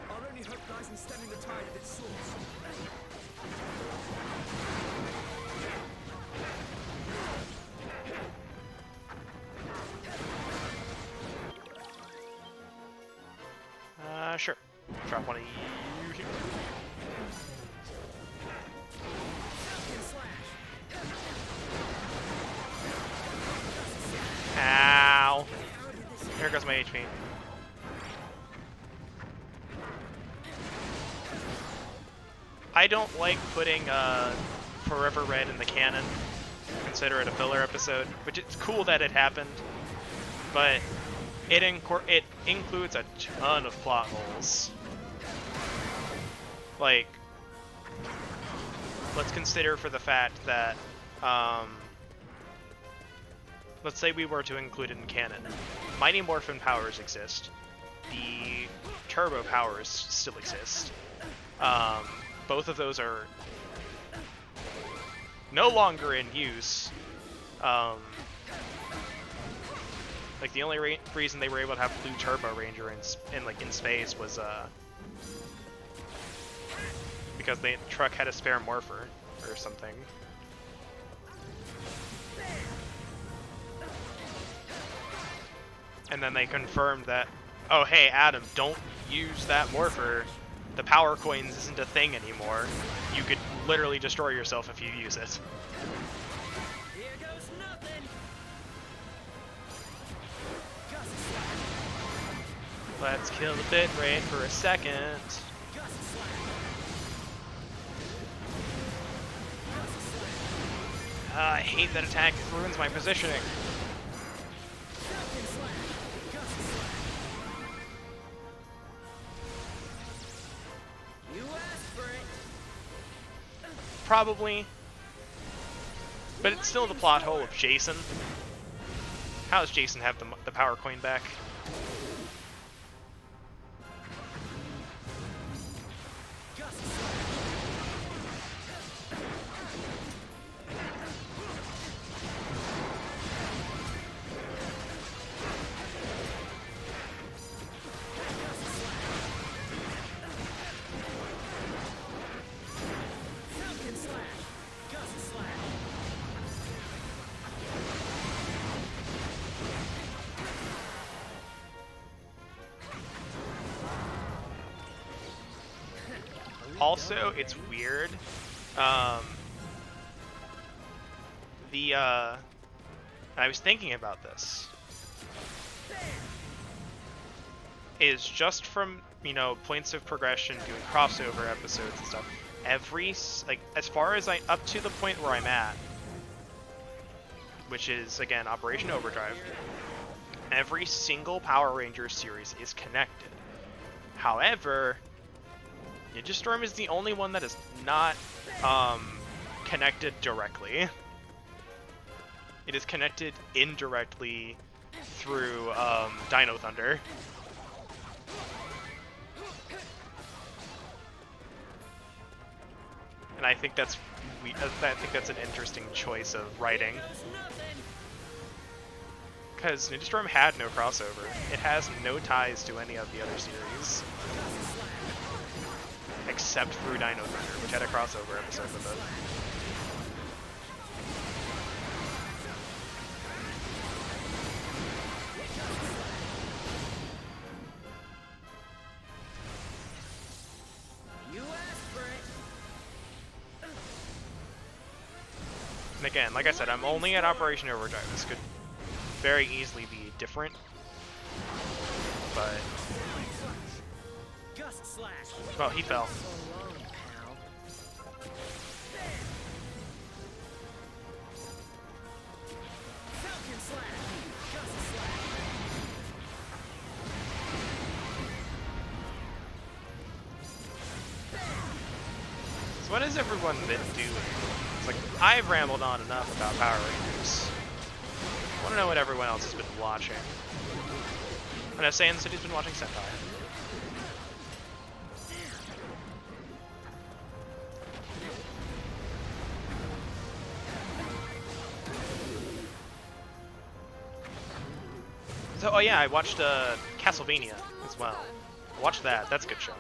Our only hope lies in stemming the tide at its source. Drop one of you here. Ow! Here goes my HP. I don't like putting Forever Red in the canon. Consider it a filler episode, which it's cool that it happened, but it includes a ton of plot holes. Like, let's consider for the fact that, let's say we were to include it in canon. Mighty Morphin powers exist. The Turbo powers still exist. Both of those are no longer in use. Like the only reason they were able to have Blue Turbo Ranger in space was because the truck had a spare morpher or something. And then they confirmed that, oh hey Adam, don't use that morpher. The power coins isn't a thing anymore. You could literally destroy yourself if you use it. Here goes nothing. Let's kill the bit rate for a second. I hate that attack, it ruins my positioning. Probably. But it's still the plot hole of Jason. How does Jason have the power coin back? Also, it's weird. I was thinking about this. Is just from, you know, points of progression, doing crossover episodes and stuff. As far as up to the point where I'm at, which is again Operation Overdrive, every single Power Rangers series is connected. However, Ninja Storm is the only one that is not connected directly. It is connected indirectly through Dino Thunder. And I think that's an interesting choice of writing. Because Ninja Storm had no crossover. It has no ties to any of the other series. Except through Dino Thunder, which had a crossover episode with it. And again, like I said, I'm only at Operation Overdrive. This could very easily be different, but... Well, he fell. So what has everyone been doing? It's like, I've rambled on enough about Power Rangers. I want to know what everyone else has been watching. I know Sand City's been watching Sentai. So, oh yeah, I watched Castlevania as well. I watched that. That's a good show.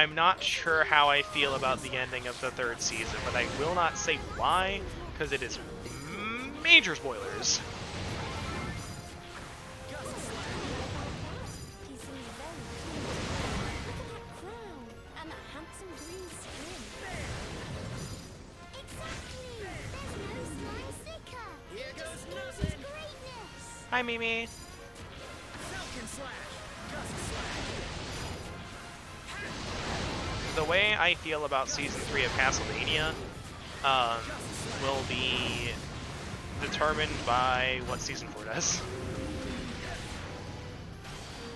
I'm not sure how I feel about the ending of the 3rd season, but I will not say why, because it is major spoilers. Hi, Mimi. The way I feel about Season 3 of Castlevania will be determined by what Season 4 does.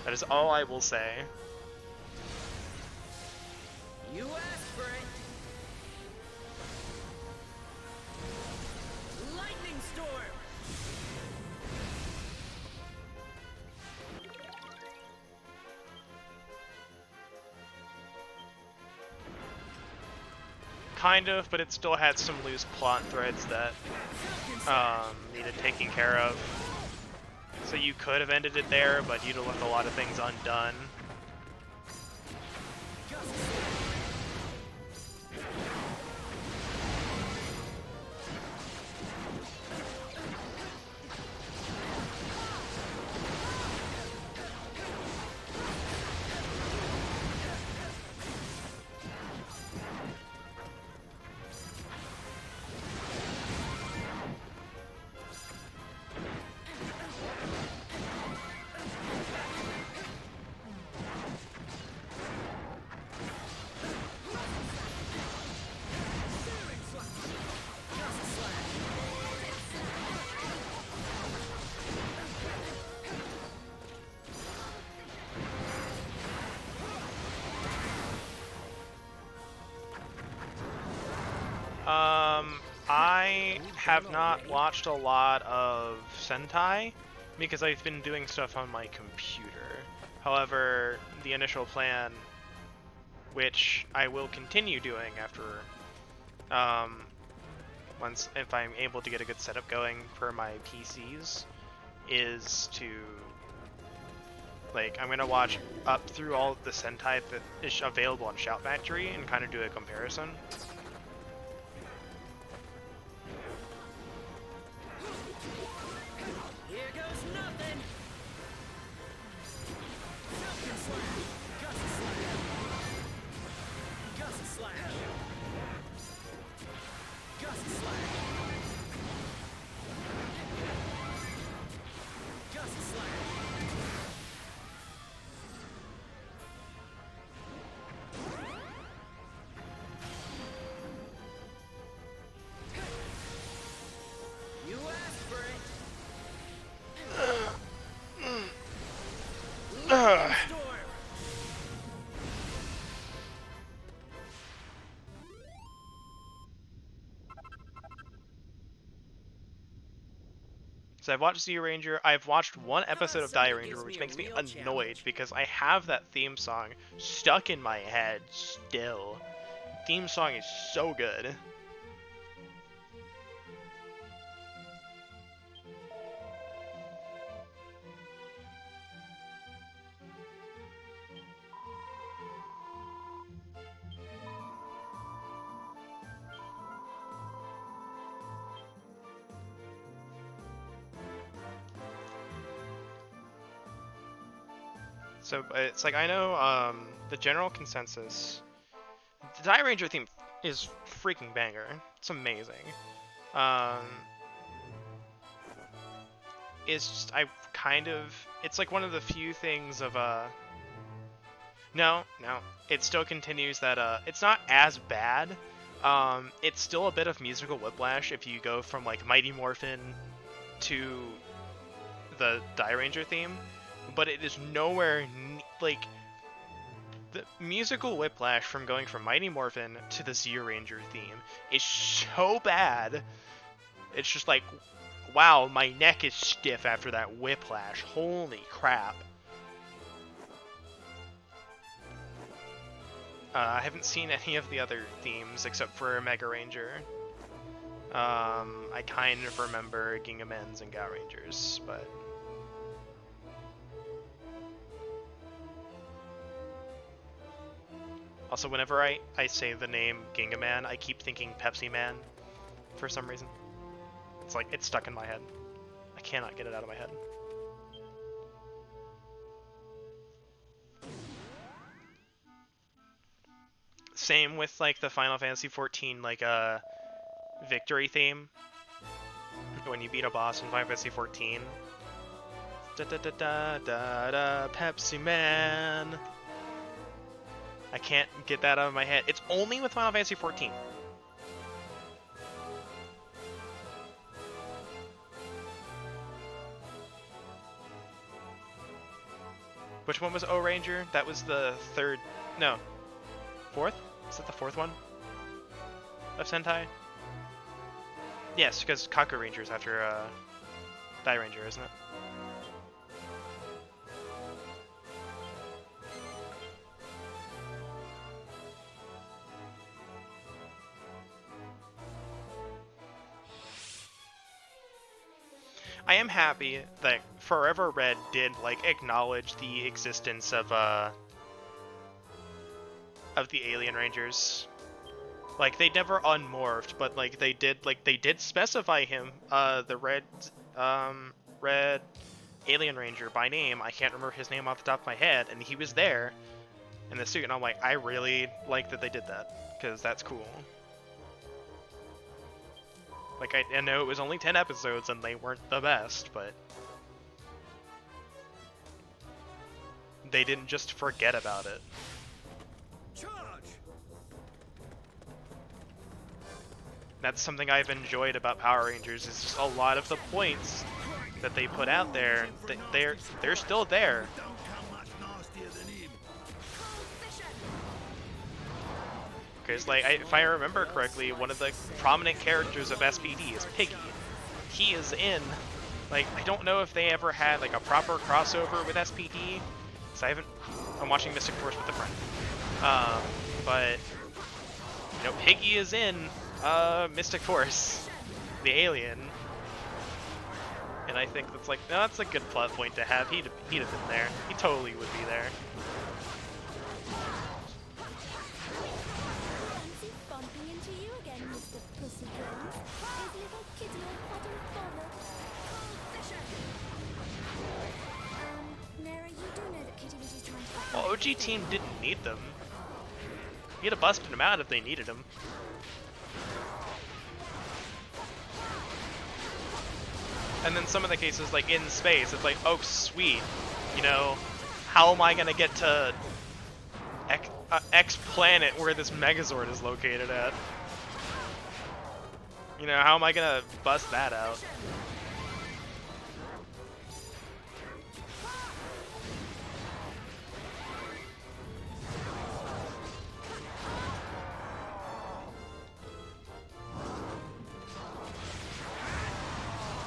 That is all I will say. You asked for it. Lightning storm. Kind of, but it still had some loose plot threads that needed taking care of. So you could have ended it there, but you'd have left a lot of things undone. I have not watched a lot of Sentai because I've been doing stuff on my computer. However, the initial plan, which I will continue doing after, if I'm able to get a good setup going for my PCs, is to, like, I'm gonna watch up through all of the Sentai that is available on Shout Factory and kind of do a comparison. So I've watched Zyuranger. I've watched one episode of Dairanger, which makes me annoyed because I have that theme song stuck in my head still. Theme song is so good. So it's like, I know the general consensus, the Dairanger theme is freaking banger. It's amazing. It's just, it's like one of the few things of no, it still continues that it's not as bad. It's still a bit of musical whiplash if you go from like Mighty Morphin to the Dairanger theme. But it is nowhere like the musical whiplash from going from Mighty Morphin to the Zyuranger theme is so bad. It's just like, wow, my neck is stiff after that whiplash. Holy crap. I haven't seen any of the other themes except for Mega Ranger. I kind of remember Gingamens and Gao Rangers, but Also, whenever I say the name Gingaman, I keep thinking Pepsi Man for some reason. It's like, it's stuck in my head. I cannot get it out of my head. Same with like the Final Fantasy XIV like victory theme. When you beat a boss in Final Fantasy XIV. Da da da da da da Pepsi Man. I can't get that out of my head. It's only with Final Fantasy XIV. Which one was O Ranger? That was the third. No. Fourth? Is that the fourth one? Of Sentai? Yes, because Kaku Ranger is after Dai Ranger, isn't it? I am happy that Forever Red did like acknowledge the existence of the Alien Rangers. Like they never unmorphed, but like they did specify him, the red Alien Ranger by name. I can't remember his name off the top of my head, and he was there in the suit, and I'm like, I really like that they did that, because that's cool. Like, I know it was only 10 episodes and they weren't the best, but they didn't just forget about it. Charge! That's something I've enjoyed about Power Rangers, is just a lot of the points that they put out there, they're still there. Because, like, if I remember correctly, one of the prominent characters of SPD is Piggy. He is in, like, I don't know if they ever had, like, a proper crossover with SPD, because I'm watching Mystic Force with a friend. But, you know, Piggy is in, Mystic Force, the alien. And I think that's, like, no, that's a good plot point to have. He'd have been there. He totally would be there. Well, OG Team didn't need them. He'd have busted them out if they needed them. And then some of the cases, like in space, it's like, oh sweet, you know, how am I gonna get to X planet where this Megazord is located at? You know, how am I gonna bust that out?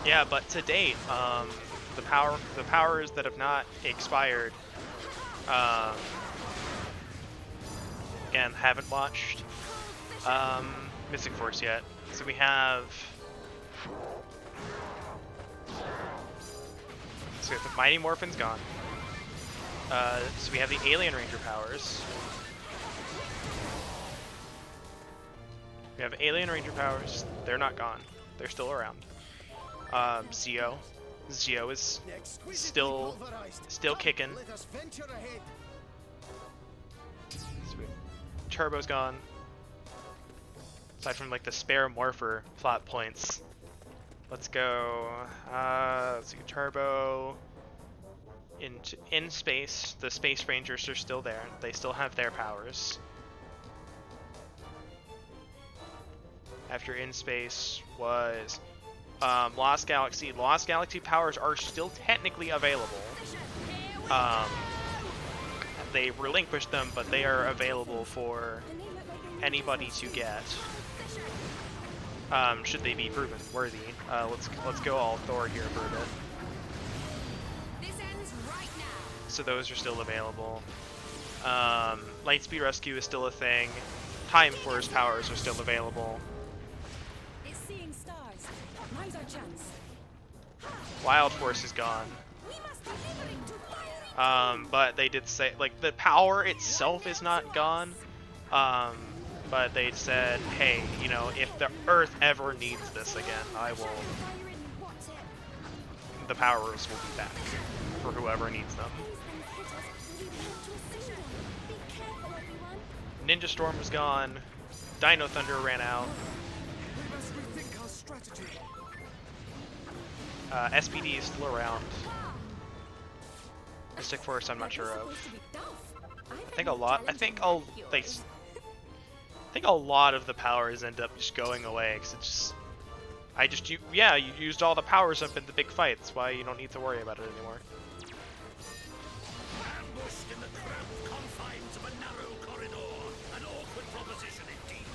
Yeah, but to date, the powers that have not expired, again, haven't watched Mystic Force yet. So we have the Mighty Morphin's gone. So we have the Alien Ranger powers. We have Alien Ranger powers. They're not gone. They're still around. Zeo is still kicking. Sweet. Turbo's gone. Aside from like the spare Morpher plot points. Let's go. Let's see. Turbo. In space, the Space Rangers are still there. They still have their powers. After in space was Lost Galaxy. Lost Galaxy powers are still technically available. They relinquished them, but they are available for anybody to get. Should they be proven worthy? Let's go all Thor here for a bit. So those are still available. Lightspeed Rescue is still a thing. Time Force powers are still available. Wild Force is gone. But they did say, like, the power itself is not gone, But they said, hey, you know, if the Earth ever needs this again, the powers will be back for whoever needs them. Ninja Storm was gone. Dino Thunder ran out. SPD is still around. Mystic Force, I'm not sure of. I think a lot of the powers end up just going away because it's just, you used all the powers up in the big fight. That's why you don't need to worry about it anymore. Ambushed in the cramped confines of a narrow corridor. An awkward proposition indeed.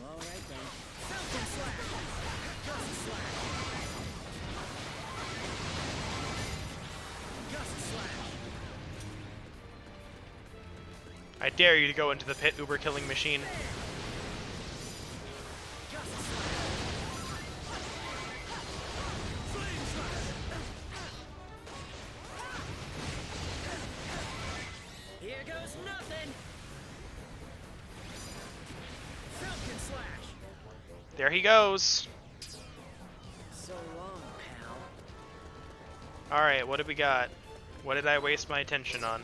Well, all right then. I dare you to go into the pit, Uber killing machine. Here goes nothing. Falcon Slash. There he goes. So long, pal. Alright, what did we got? What did I waste my attention on?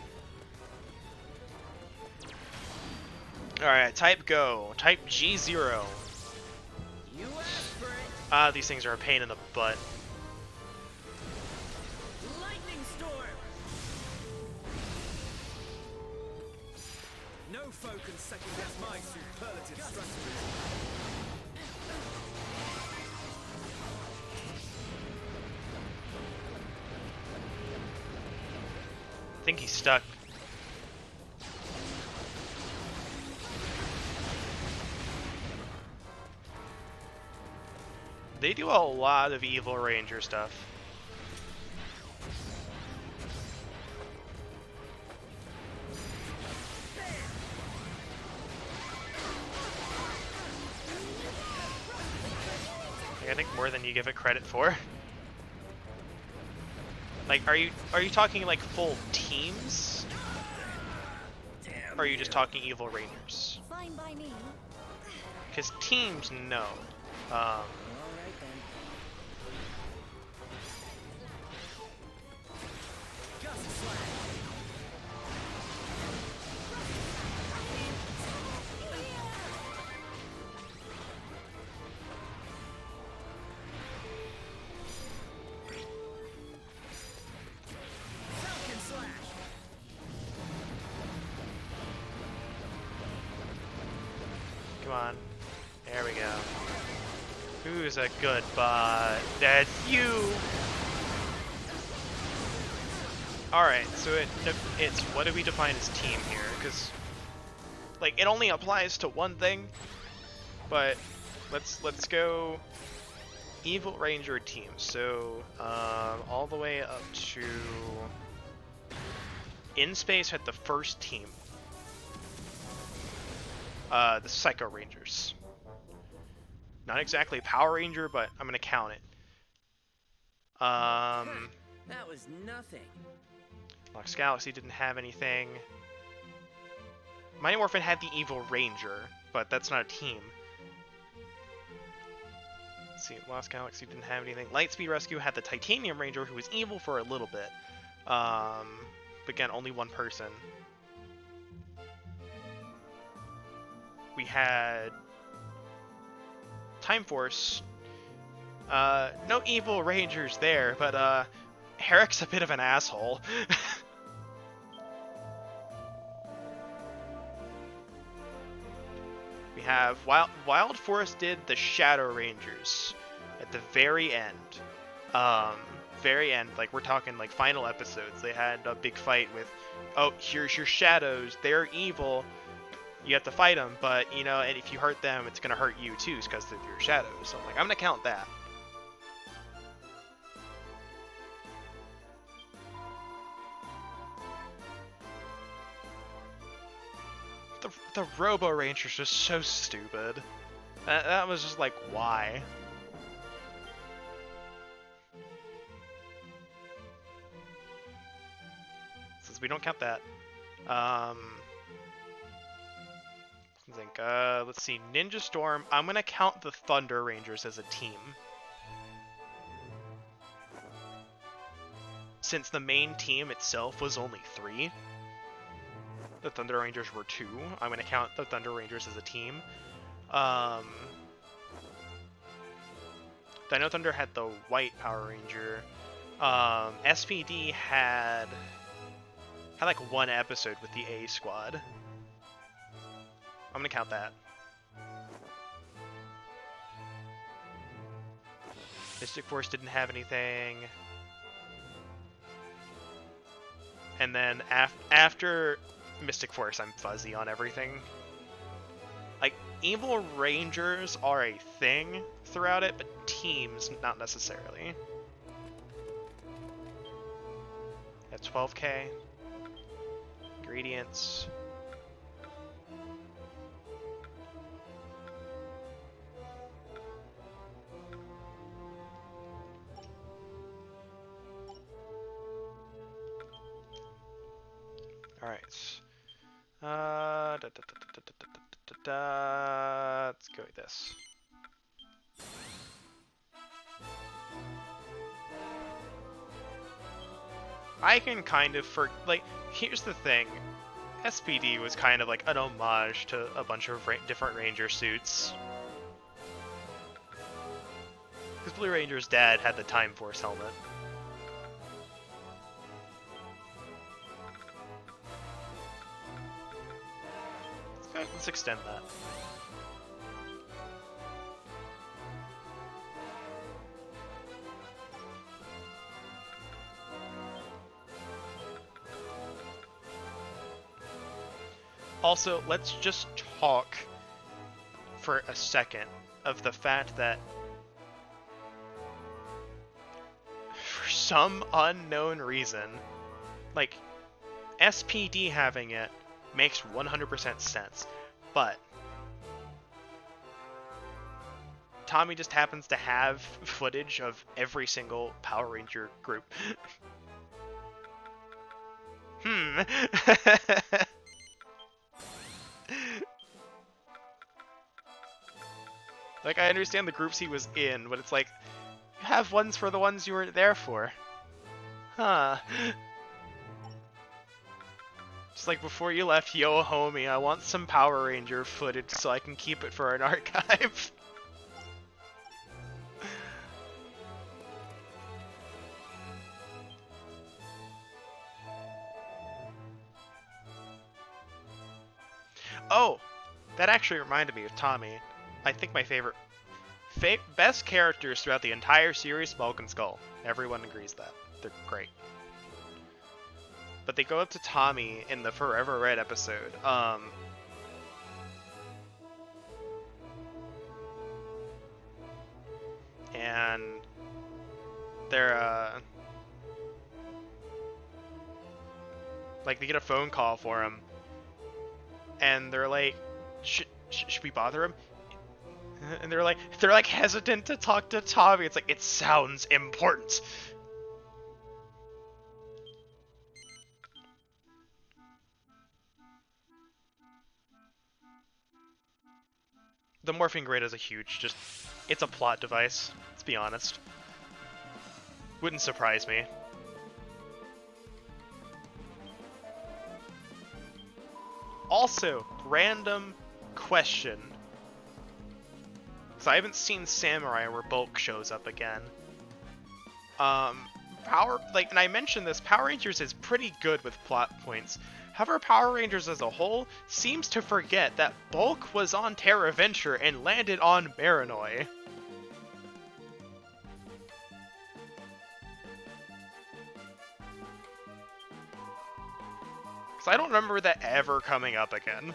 Alright, type go. Type G0. You asked for it. These things are a pain in the butt. Lightning Storm. No foe can second guess my superlative strategy. I think he's stuck. They do a lot of Evil Ranger stuff. Like, I think more than you give it credit for. Like, are you talking like full teams? Or are you just talking Evil Rangers? Fine by me. Because teams, no. Come on. There we go. Who's a good bot? That's you! Alright, so it's what do we define as team here? Because, like, it only applies to one thing, but let's go Evil Ranger team. So, all the way up to In Space had the first team. The Psycho Rangers. Not exactly Power Ranger, but I'm gonna count it. That was nothing. Lux Galaxy didn't have anything. Mighty Morphin had the Evil Ranger, but that's not a team. Let's see, Lost Galaxy didn't have anything. Lightspeed Rescue had the Titanium Ranger, who was evil for a little bit. But again, only one person. We had Time Force. No Evil Rangers there, but Herrick's a bit of an asshole. We have Wild Forest did the Shadow Rangers at the very end. Like we're talking like final episodes. They had a big fight with, oh, here's your shadows. They're evil. You have to fight them, but you know, and if you hurt them, it's gonna hurt you too, because of your shadows. So I'm like, I'm gonna count that. The Robo Rangers are so stupid. That was just like, why? Since we don't count that. I think, let's see, Ninja Storm, I'm gonna count the Thunder Rangers as a team. Since the main team itself was only 3, the Thunder Rangers were 2, I'm gonna count the Thunder Rangers as a team. Dino Thunder had the white Power Ranger. SPD had like 1 episode with the A Squad. I'm gonna count that. Mystic Force didn't have anything. And then after Mystic Force, I'm fuzzy on everything. Like, Evil Rangers are a thing throughout it, but teams, not necessarily. At 12K. Ingredients. Alright. Let's go with this. I can kind of here's the thing. SPD was kind of like an homage to a bunch of different Ranger suits. Because Blue Ranger's dad had the Time Force helmet. Let's extend that. Also, let's just talk for a second of the fact that for some unknown reason, like, SPD having it makes 100% sense, but Tommy just happens to have footage of every single Power Ranger group. Like, I understand the groups he was in, but it's like, you have ones for the ones you weren't there for. Huh. Just like before you left, yo homie, I want some Power Ranger footage so I can keep it for an archive. Oh, that actually reminded me of Tommy. I think my favorite, best characters throughout the entire series, Bulk and Skull. Everyone agrees that. They're great. But they go up to Tommy in the Forever Red episode. And they're, like, they get a phone call for him. And they're like, should we bother him? And they're like hesitant to talk to Tommy. It's like, it sounds important. The morphing grid is a huge, it's a plot device, let's be honest. Wouldn't surprise me. Also, random question. So I haven't seen Samurai where Bulk shows up again. And I mentioned this, Power Rangers is pretty good with plot points. However, Power Rangers as a whole seems to forget that Bulk was on Terra Venture and landed on Marinoi. Because I don't remember that ever coming up again.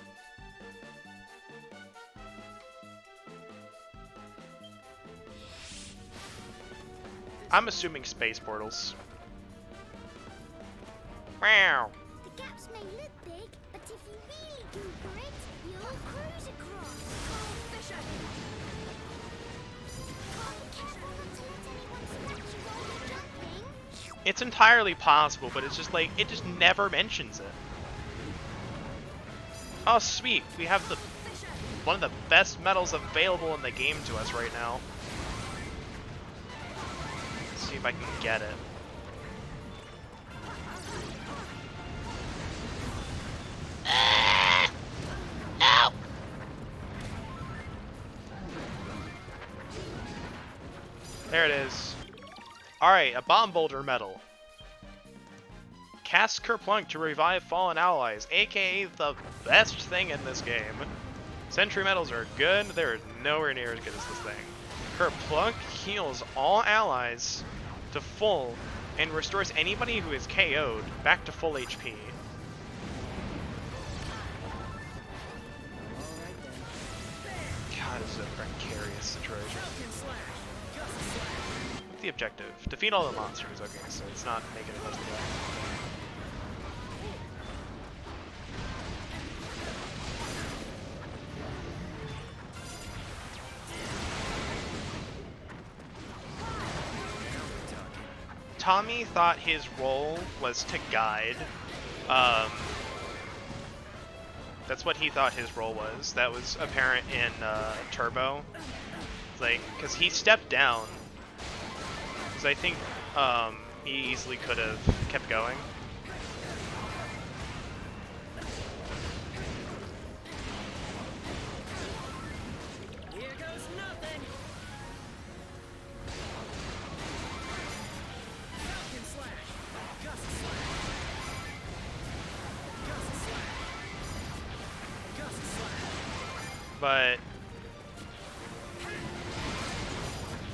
I'm assuming space portals. Wow. The gaps may look big, but if you really go for it, you'll cruise across. Fisher, It's entirely possible, but it's just like, it just never mentions it. Oh, sweet. We have one of the best medals available in the game to us right now. Let's see if I can get it. Ow! There it is. Alright, a bomb boulder medal. Cast Kerplunk to revive fallen allies, aka the best thing in this game. Sentry medals are good, they're nowhere near as good as this thing. Kerplunk heals all allies to full and restores anybody who is KO'd back to full HP. God, this is a precarious situation. What's the objective? Defeat all the monsters. Okay, so it's not making it less than that. Tommy thought his role was to guide. That's what he thought his role was. That was apparent in Turbo. Like, because he stepped down. Because I think he easily could have kept going. Here goes nothing. Falcon slash. Gust slash. Gust slash. Gust slash. But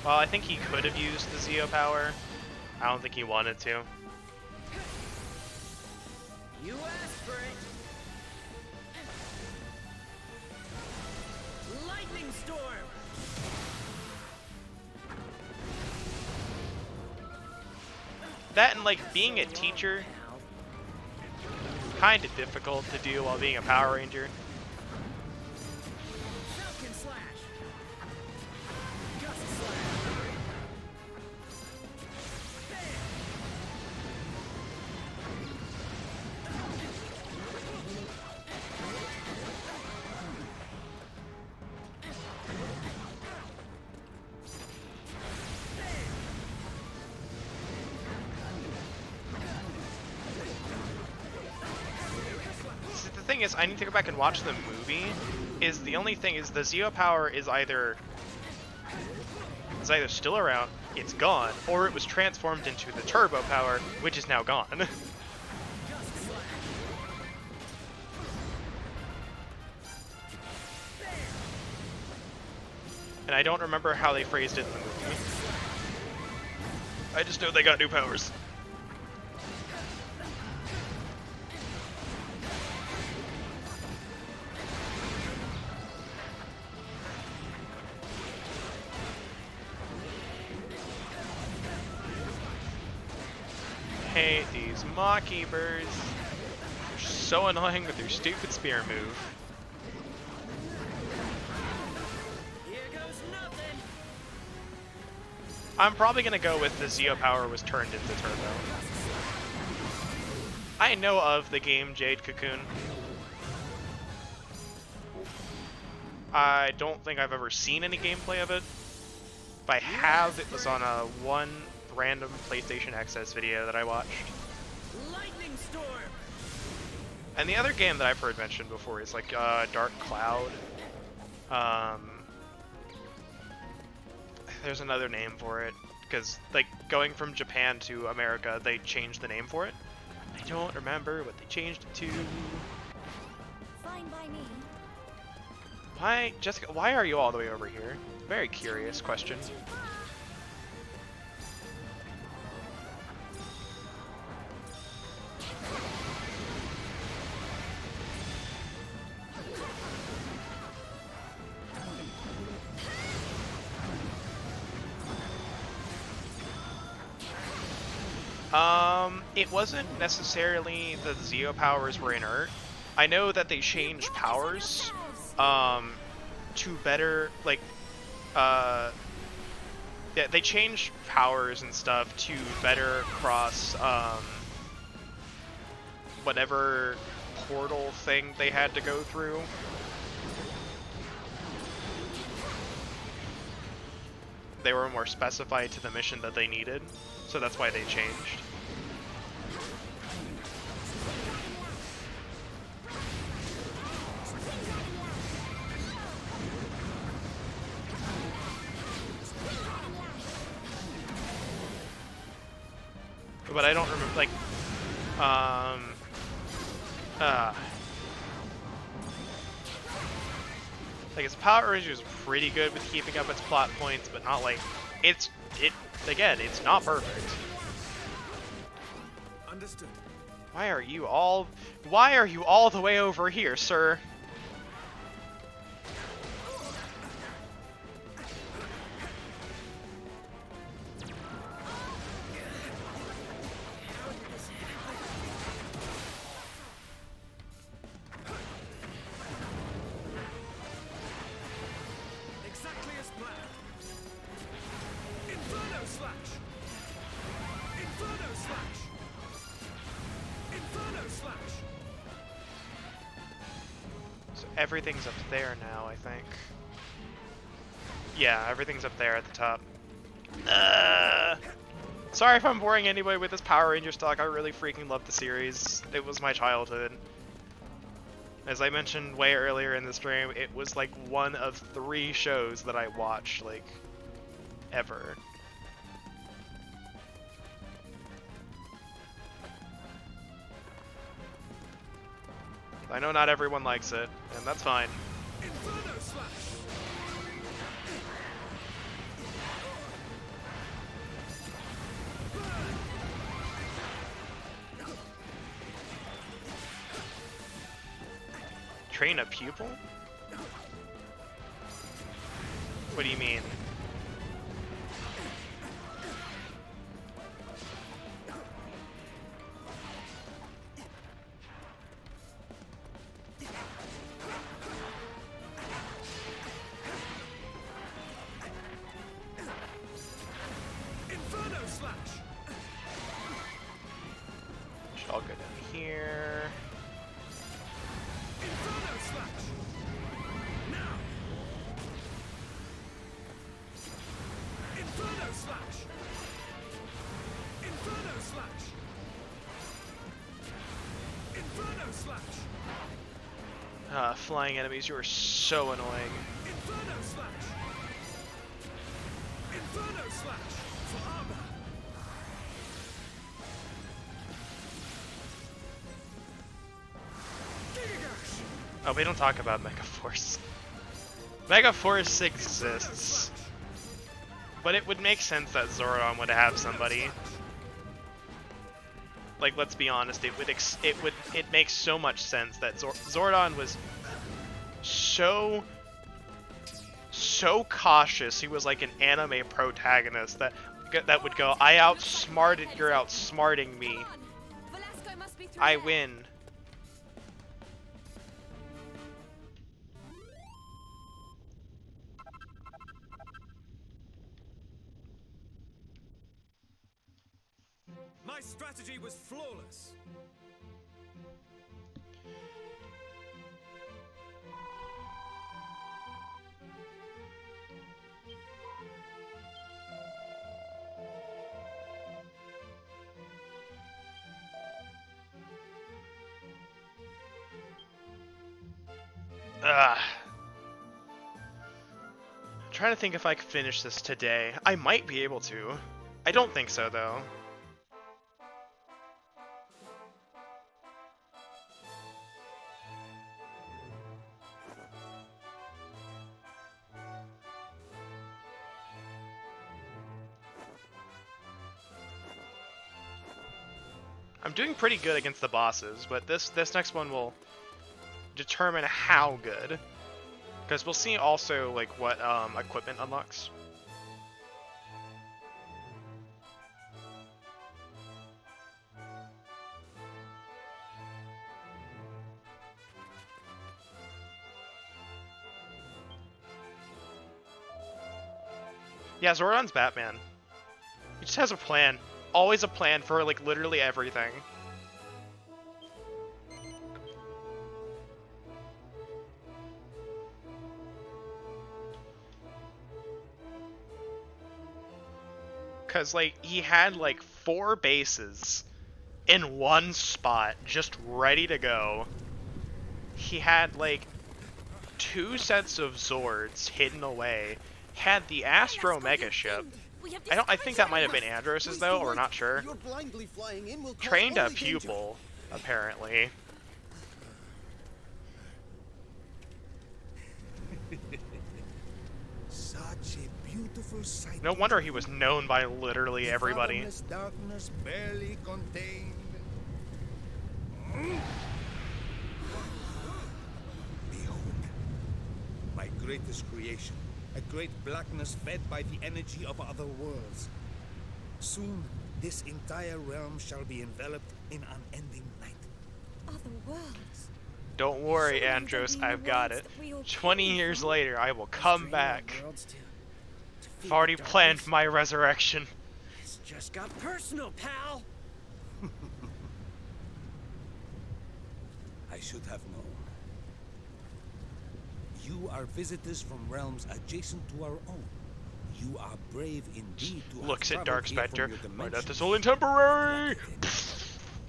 well, I think he could have used the Zeo power. I don't think he wanted to. You asked for it. Lightning storm. That and like being a teacher, kind of difficult to do while being a Power Ranger. Falcon slash. Gust slash. See, the thing is, I need to go back and watch the movie. Is the only thing is the Zeo power is either still around, it's gone, or it was transformed into the Turbo power, which is now gone. And I don't remember how they phrased it in the movie. I just know they got new powers. Hate these Mach-Keepers. They're so annoying with their stupid spear move. Here goes nothing. I'm probably gonna go with the Zeo power was turned into Turbo. I know of the game Jade Cocoon. I don't think I've ever seen any gameplay of it. If I have, it was on a one random PlayStation Access video that I watched. Lightning storm. And the other game that I've heard mentioned before is like Dark Cloud. There's another name for it, because like going from Japan to America, they changed the name for it. I don't remember what they changed it to. Fine by me. Why, Jessica, why are you all the way over here? Very curious question. It wasn't necessarily the Zeo powers were inert. I know that they changed powers, to better, like, Yeah, they changed powers and stuff to better cross whatever portal thing they had to go through. They were more specified to the mission that they needed, so that's why they changed. But I don't remember, like, like, its Power Rangers is pretty good with keeping up its plot points, but not like, again, it's not perfect. Understood. Why are you all the way over here, sir? Exactly as planned. Inferno Slash! Inferno Slash! Inferno Slash! So everything's up there now, I think. Yeah, everything's up there at the top. Sorry if I'm boring anyway with this Power Rangers talk. I really freaking love the series. It was my childhood. As I mentioned way earlier in the stream, it was like one of 3 shows that I watched, like, ever. I know not everyone likes it, and that's fine. Inferno Slash! Train a pupil? What do you mean? Inferno Slash! Should all go down here. Inferno Slash! Now! Inferno Slash! Inferno Slash! Inferno Slash! Flying enemies, you are so annoying. Inferno Slash! Inferno Slash! For armor! Gigash! Oh, we don't talk about Megaforce. Megaforce exists. But it would make sense that Zordon would have somebody. Like, let's be honest, it makes so much sense that Zordon was so cautious. He was like an anime protagonist that would go, I outsmarted, you're outsmarting me. Velasco must be through I there. win. My strategy was flawless. Ugh. I'm trying to think if I could finish this today. I might be able to. I don't think so, though. I'm doing pretty good against the bosses, but this next one will determine how good. Because we'll see also like what equipment unlocks. Yeah, Zordon's Batman. He just has a plan. Always a plan for, like, literally everything. Because, like, he had, like, 4 bases in one spot, just ready to go. He had, like, 2 sets of Zords hidden away. Had the Astro Mega Ship. I think that might have been Andros's, though, or not sure. Trained a pupil, apparently. Such a beautiful sight. No wonder he was known by literally everybody. Fathomless darkness barely contained. Behold, my greatest creation, a great blackness fed by the energy of other worlds. Soon, this entire realm shall be enveloped in unending night. Other worlds? Don't worry, Andros, I've got it. 20 years later, I will come back. I've already planned my resurrection. It's just got personal, pal. I should have known. You are visitors from realms adjacent to our own. You are brave indeed to have Looks at traveled Dark here from Spectre. your My dimension. death is only temporary!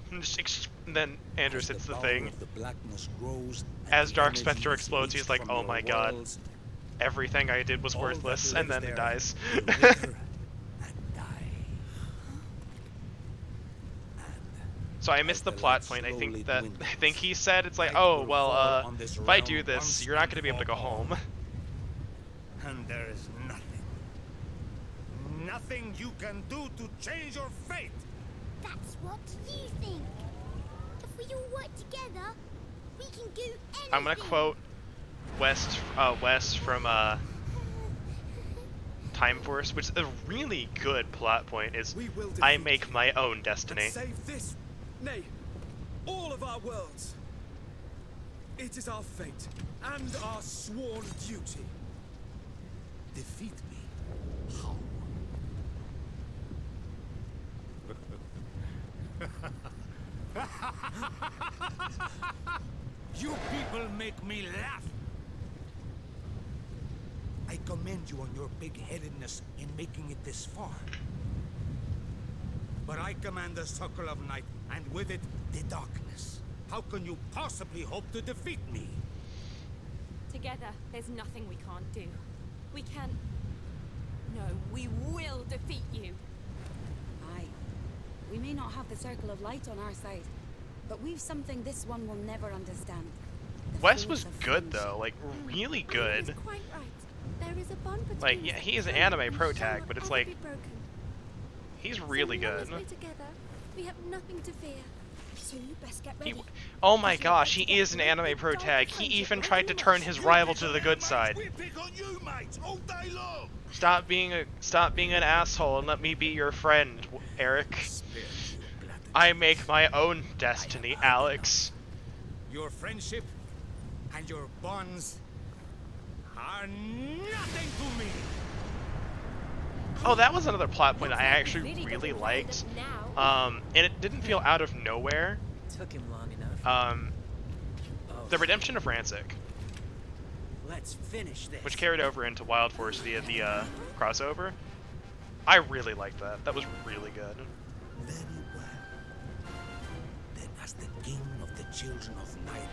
And then Andros hits the power thing. of the blackness grows, and As the Dark energy Spectre is explodes, he's leached like, from oh your my god. worlds. Everything I did was All that worthless, lives and then he there dies. will wither and die. So I missed the As the plot light point. I slowly think he said it's like, light oh will well, fall on this if I do realm this, once you're not and gonna be able to for go all. home. And there is nothing you can do to change your fate. That's what you think. If we all work together, we can do anything. I'm gonna quote Wes from Time Force, which is a really good plot point. Is I make my own destiny. Save this, nay, all of our worlds. It is our fate and our sworn duty. Defeat me. How? You people make me laugh. I commend you on your big-headedness in making it this far. But I command the Circle of Night, and with it, the darkness. How can you possibly hope to defeat me? Together, there's nothing we can't do. We can... No, we will defeat you. Aye. We may not have the Circle of Light on our side, but we've something this one will never understand. The Wes force was of good friendship. though, like really He good. was quite right. There is a bond between Like, yeah, us he is an that anime shall pro not tag, but it's ever like be broken. he's So really long good. as we're together, we have nothing to fear. So you best get ready. Oh my gosh, he is an anime pro tag. He even tried to turn his rival to the good side. We pick on you, mates, all day long. Stop being an asshole and let me be your friend, Eric. I make my own destiny, Alex. Your friendship and your bonds are nothing to me. Oh, that was another plot point I actually really liked. And it didn't feel out of nowhere. Took him long enough. The redemption of Rancic, Let's finish this. which carried over into Wild Force via the crossover. I really liked that. That was really good. Very well. Then as the king of the children of night,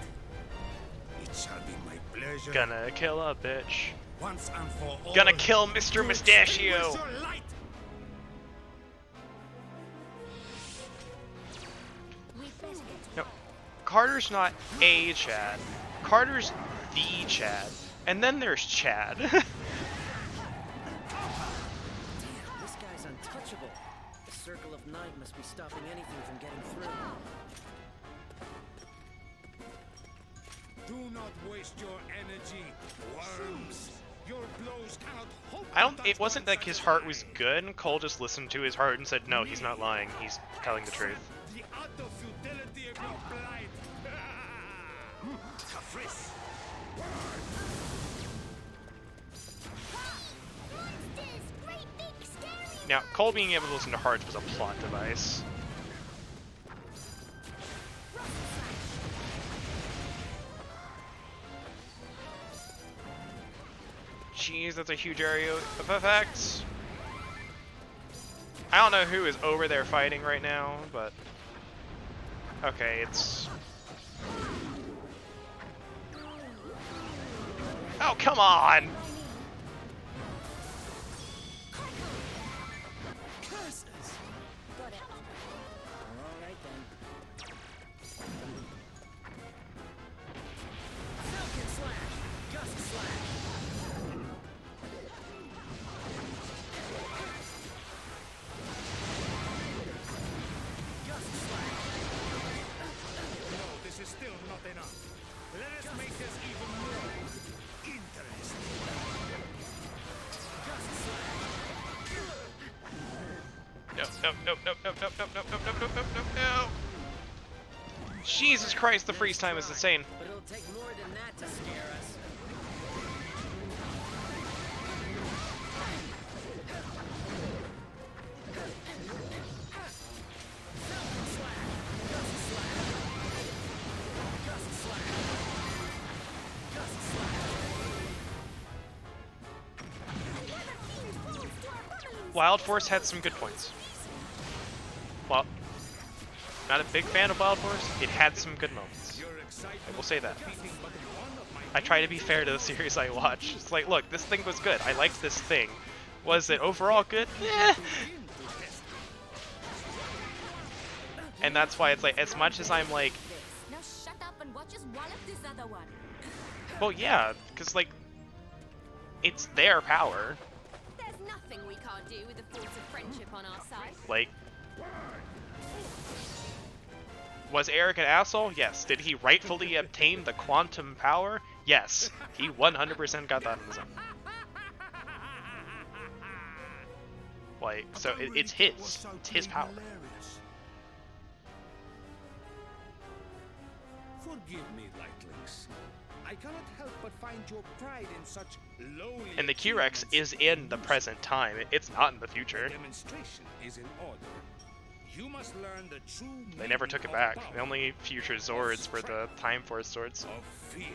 it shall be my pleasure. Gonna kill a bitch. Once and for all. Gonna kill Mr. to Mustachio. extinguish your light. No, Carter's not a Chad. Carter's the Chad. And then there's Chad. Damn, this guy's untouchable. The Circle of Night must be stopping anything from getting through. Do not waste your energy, worms. Your blows cannot hope. It wasn't like his heart was good. Cole just listened to his heart and said, no, he's not lying. He's telling the truth. The utter futility of your plight. Caprice. Monsters! Great Now, Cole being able to listen to hearts was a plot device. Jeez, that's a huge area of effects. I don't know who is over there fighting right now, but... Okay, it's... Oh, come on! Got it. All right then. Falcon slash. Gust slash. No, this is still not enough. Let us make this even more interesting. No. Jesus Christ, the freeze time is insane. But it'll take more than that to scare us. Wild Force had some good points. Well, not a big fan of Wild Force. It had some good moments. I will say that. I try to be fair to the series I watch. It's like, look, this thing was good. I liked this thing. Was it overall good? Eh. And that's why it's like, as much as I'm like, Now shut up and watch us wallop this other one. well, yeah, because like, it's their power. There's nothing we can't do with the force of friendship on our side. Like, was Eric an asshole? Yes. Did he rightfully obtain the quantum power? Yes. He 100% got that on his own. Like, so it's his. It's his power. Forgive me, lightlings. I cannot help but find your pride in such lowly. And the Q-Rex is in the present time. It's not in the future. The demonstration is in order. You must learn the true. They never took it back. The only future Zords were the Time Force Swords. Of fear.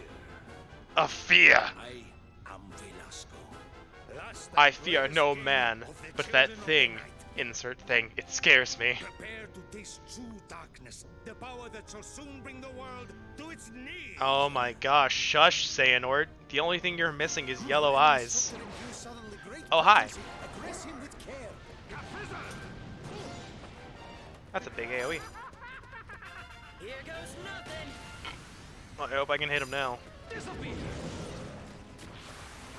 Of fear! I am Velasco. Last I fear no man, but that thing, insert thing, it scares me. Prepare to taste true darkness, the power that shall soon bring the world to its knees. Oh my gosh, shush, Xehanort. The only thing you're missing is yellow eyes. Oh, hi. That's a big AoE. Here goes nothing. Well, I hope I can hit him now. Disappear.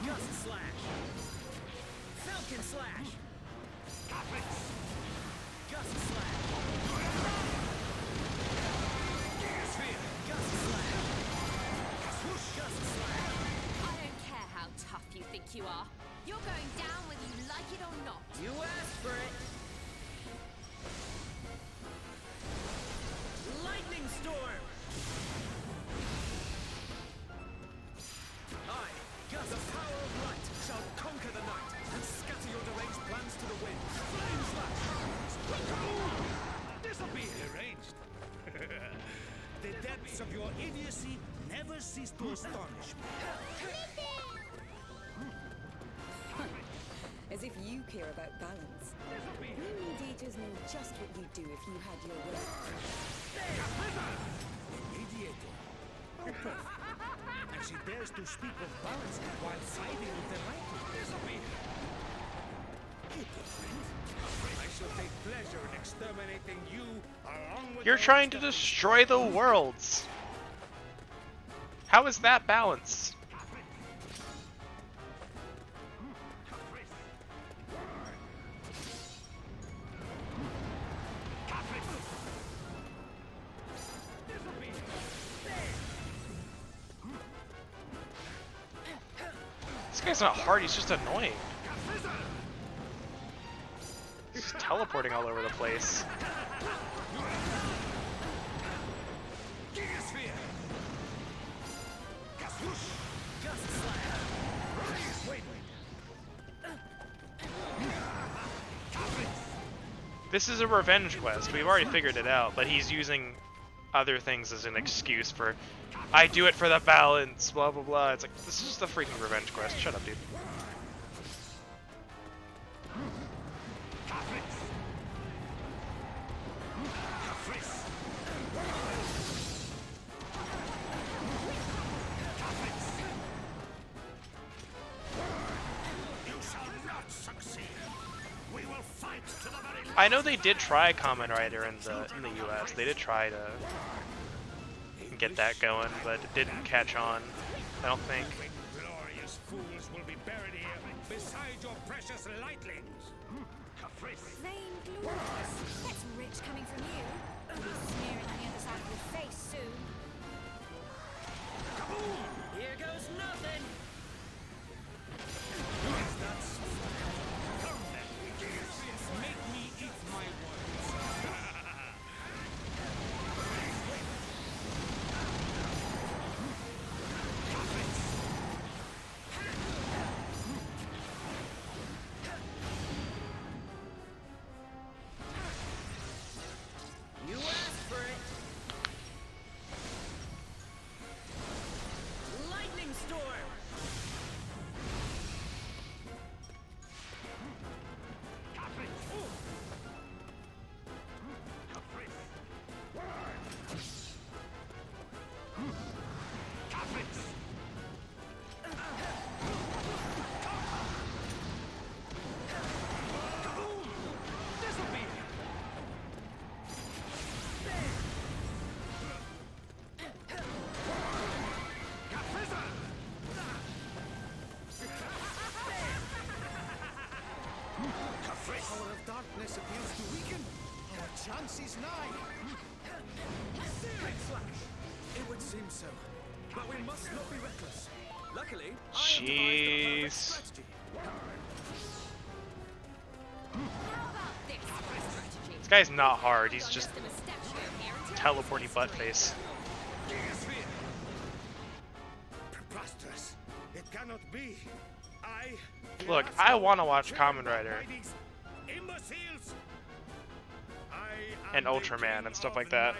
Gust slash. Falcon slash. Gust slash. Sphere. Gust slash. Gust slash. I don't care how tough you think you are. You're going down whether you like it or not. You asked for it. Lightning storm. I, Gus, the power of light, shall conquer the night and scatter your deranged plans to the wind. Flame slash. Disappear. Deranged. The depths of your idiocy never cease to astonish me. As if you care about balance. We mediators know just what you'd do if you had your way. Mediator. How perfect. And she dares to speak of balance while siding with the right. I shall take pleasure in exterminating you along with. You're trying to destroy the worlds. How is that balance? This guy's not hard, he's just annoying. He's teleporting all over the place. This is a revenge quest. We've already figured it out, but he's using other things as an excuse for, I do it for the balance, blah blah blah. It's like, this is just a freaking revenge quest. Shut up, dude. I know they did try Kamen Rider in the US. They did try to get that going, but it didn't catch on, I don't think. Glorious fools will be buried here beside your precious lightlings. Vain glorious. That's rich coming from you. You'll be smearing on the other side of your face soon. Kaboom! Here goes nothing! Make me eat my words. You asked for it! Lightning storm! Power of darkness appears to weaken. Our chance is nigh. Searing slash! It would seem so. But we must not be reckless. Luckily, I have devised the perfect Jeez. strategy. How about this for a strategy? This guy's not hard. He's just Him a statue here and teleporty butt face. Preposterous. It cannot be. Look, I want to watch Kamen Rider Imbeciles. and Ultraman and stuff like that.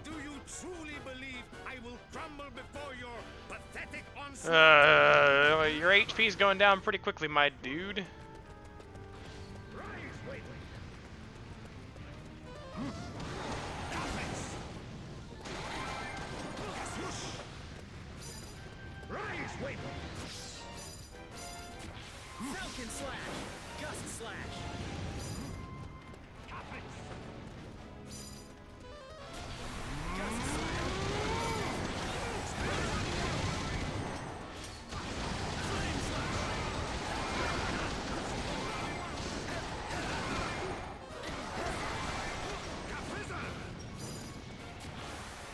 Do you truly believe I will crumble before your pathetic onslaught? Your HP's going down pretty quickly, my dude. Rise, wait. Rise, wait. Falcon slash! Gust slash! Gust slash! Flame slash!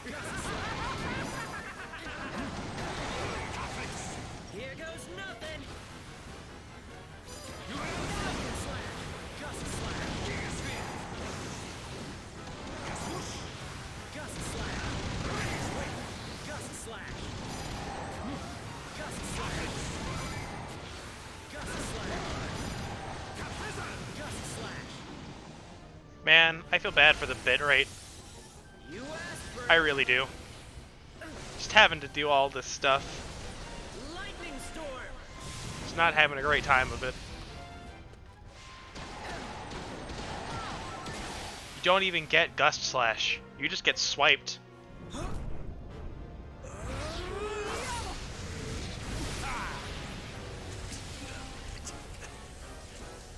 Gust slash! Here goes nothing! Falcon slash! Gust slash! Gust slash! Gust slash! Gust slash! Gust slash! Gust slash! Man, I feel bad for the bitrate. You asked for I really do. Just having to do all this stuff. lightning storm! Just not having a great time of it. You don't even get Gust Slash. You just get swiped.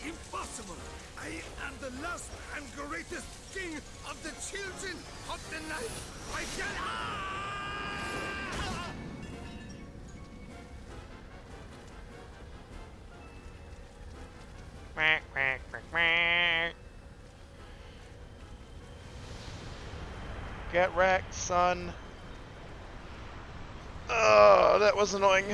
Impossible! I am the last and greatest king of the children of the night! I shall... Quack, quack, quack, quack. Get wrecked, son. Oh, that was annoying.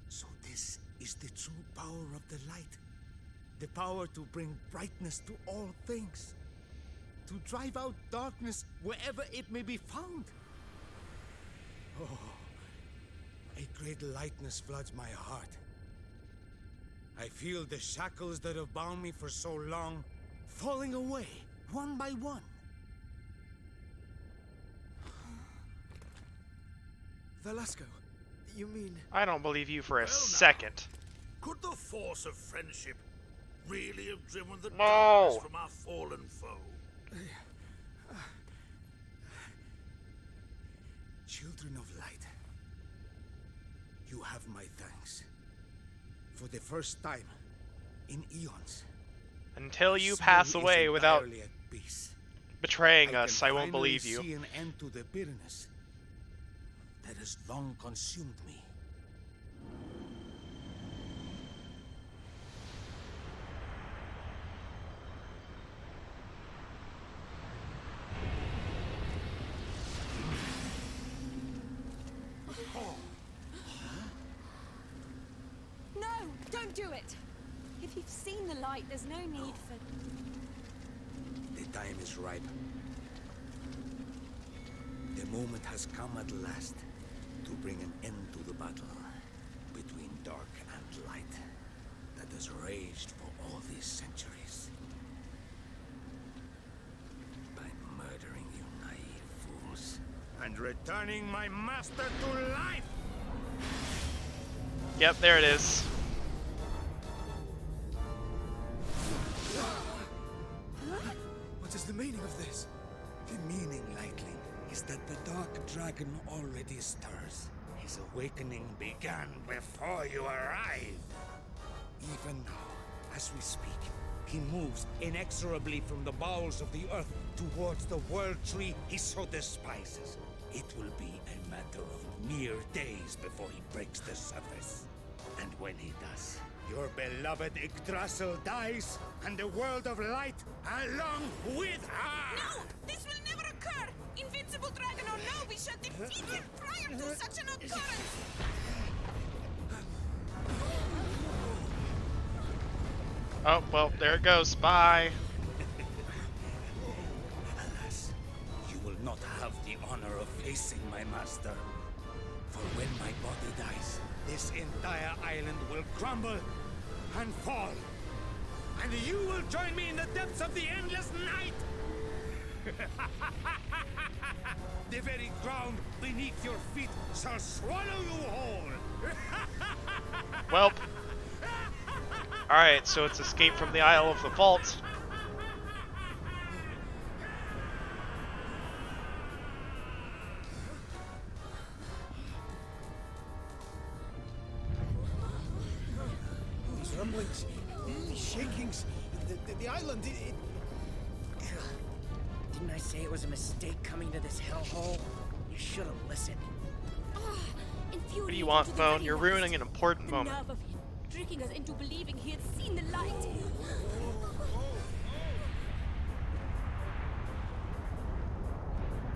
So this is the true power of the light. The power to bring brightness to all things. To drive out darkness wherever it may be found. great lightness floods my heart. I feel the shackles that have bound me for so long falling away, one by one. Velasco, you mean... I don't believe you for a second. Could the force of friendship really have driven the No. darkness from our fallen foe? Children of light, you have my thanks. For the first time in eons. Until you Soul pass is away without entirely at peace. betraying can us, I won't finally believe you. see an end to the bitterness that has long consumed me. No, don't do it. If you've seen the light, there's no need for... The time is ripe. The moment has come at last to bring an end to the battle between dark and light that has raged for all these centuries. By murdering you naive fools and returning my master to life! Yep, there it is. What is the meaning of this? The meaning, Lightling, is that the Dark Dragon already stirs. His awakening began before you arrived. Even now, as we speak, he moves inexorably from the bowels of the earth towards the world tree he so despises. It will be a matter of mere days before he breaks the surface. And when he does, your beloved Yggdrasil dies, and the world of light along with her! No! This will never occur! Invincible dragon or no, we shall defeat him prior to such an occurrence! Oh, well, there it goes. Bye. Alas, you will not have the honor of facing my master. For when my body dies, this entire island will crumble and fall. And you will join me in the depths of the endless night! The very ground beneath your feet shall swallow you whole! Welp. Alright, so it's Escape from the Isle of the Vault. These rumblings, these shakings, the island, Didn't I say it was a mistake coming to this hellhole? You should have listened. What do you want, phone? You're ruining an important moment. Nerve of him, tricking us into believing he had seen the light.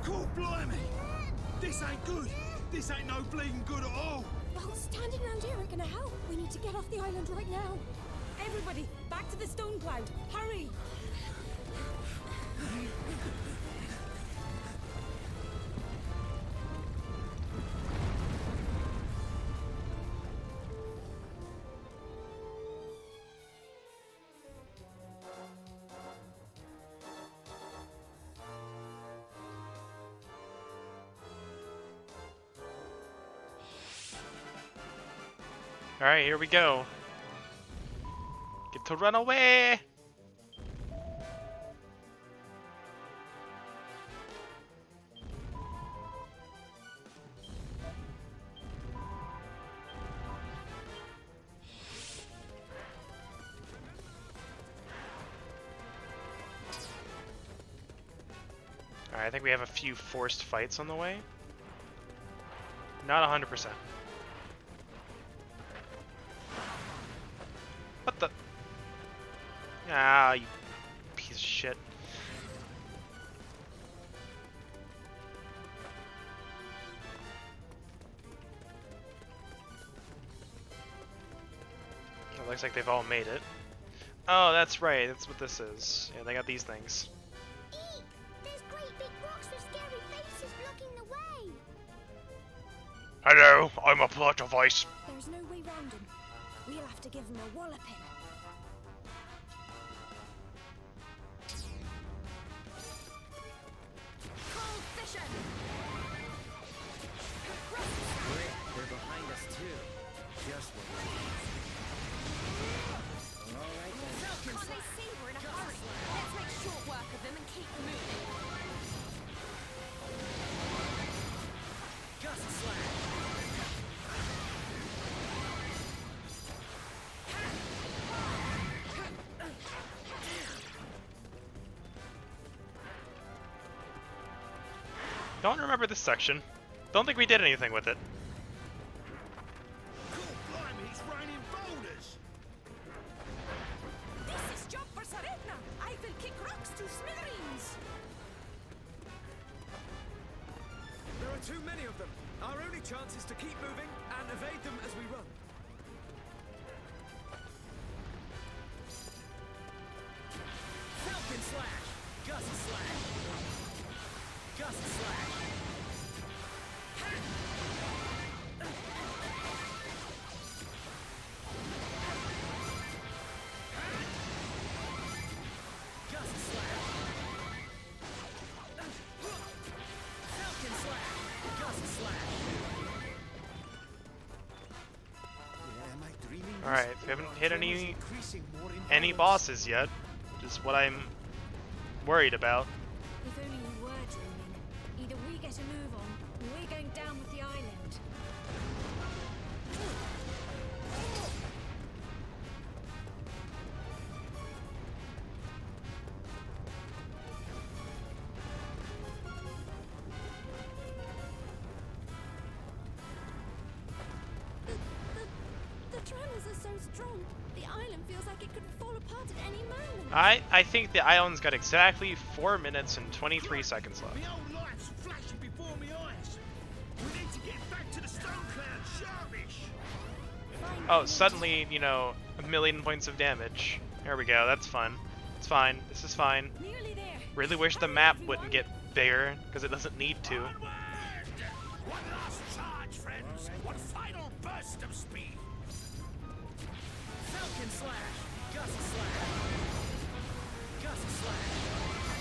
Cool, blimey! This ain't good! This ain't no bleeding good at all! Well, standing around here ain't gonna help. We need to get off the island right now. Everybody, back to the stone cloud. Hurry! Alright, here we go. Get to run away! Alright, I think we have a few forced fights on the way. Not 100%. What the? Ah, you piece of shit. It looks like they've all made it. Oh, that's right. That's what this is. Yeah, they got these things. Eek! There's great big rocks with scary faces blocking the way. Hello, I'm a plot of ice. There's no way round him. We'll have to give him a walloping. Cold vision! Great, they're behind us too. Just what we need. Alright then. Can't they see we're in a hurry? Let's make short work of them and keep moving. Gust slash. Don't remember this section. Don't think we did anything with it. Cool, blimey, he's raining boulders. This is job for Saretna. I will kick rocks to smithereens. There are too many of them. Our only chance is to keep moving and evade them as we run. Falcon slash. Gust slash. Gust slash. Gust slash. Falcon slash. Gust slash. Am I dreaming? All right, we haven't hit any Increasing more in bosses yet, which is what I'm worried about. If only you were dreaming. Either we get a move on, or we're going down with the island. The tremors are so strong. The island feels like it could fall apart at any moment. I think the island's got exactly 4 minutes and 23 seconds left. My own life's flashing before my eyes. We need to get back to the Stone Cloud, sharpish. Oh, suddenly, you know, 1,000,000 points of damage. There we go, that's fun. It's fine, this is fine. Nearly there. Really wish the map wouldn't get bigger, because it doesn't need to. Onward! One last charge, friends. One final burst of speed. Falcon slash. Gust slash. Gust slash.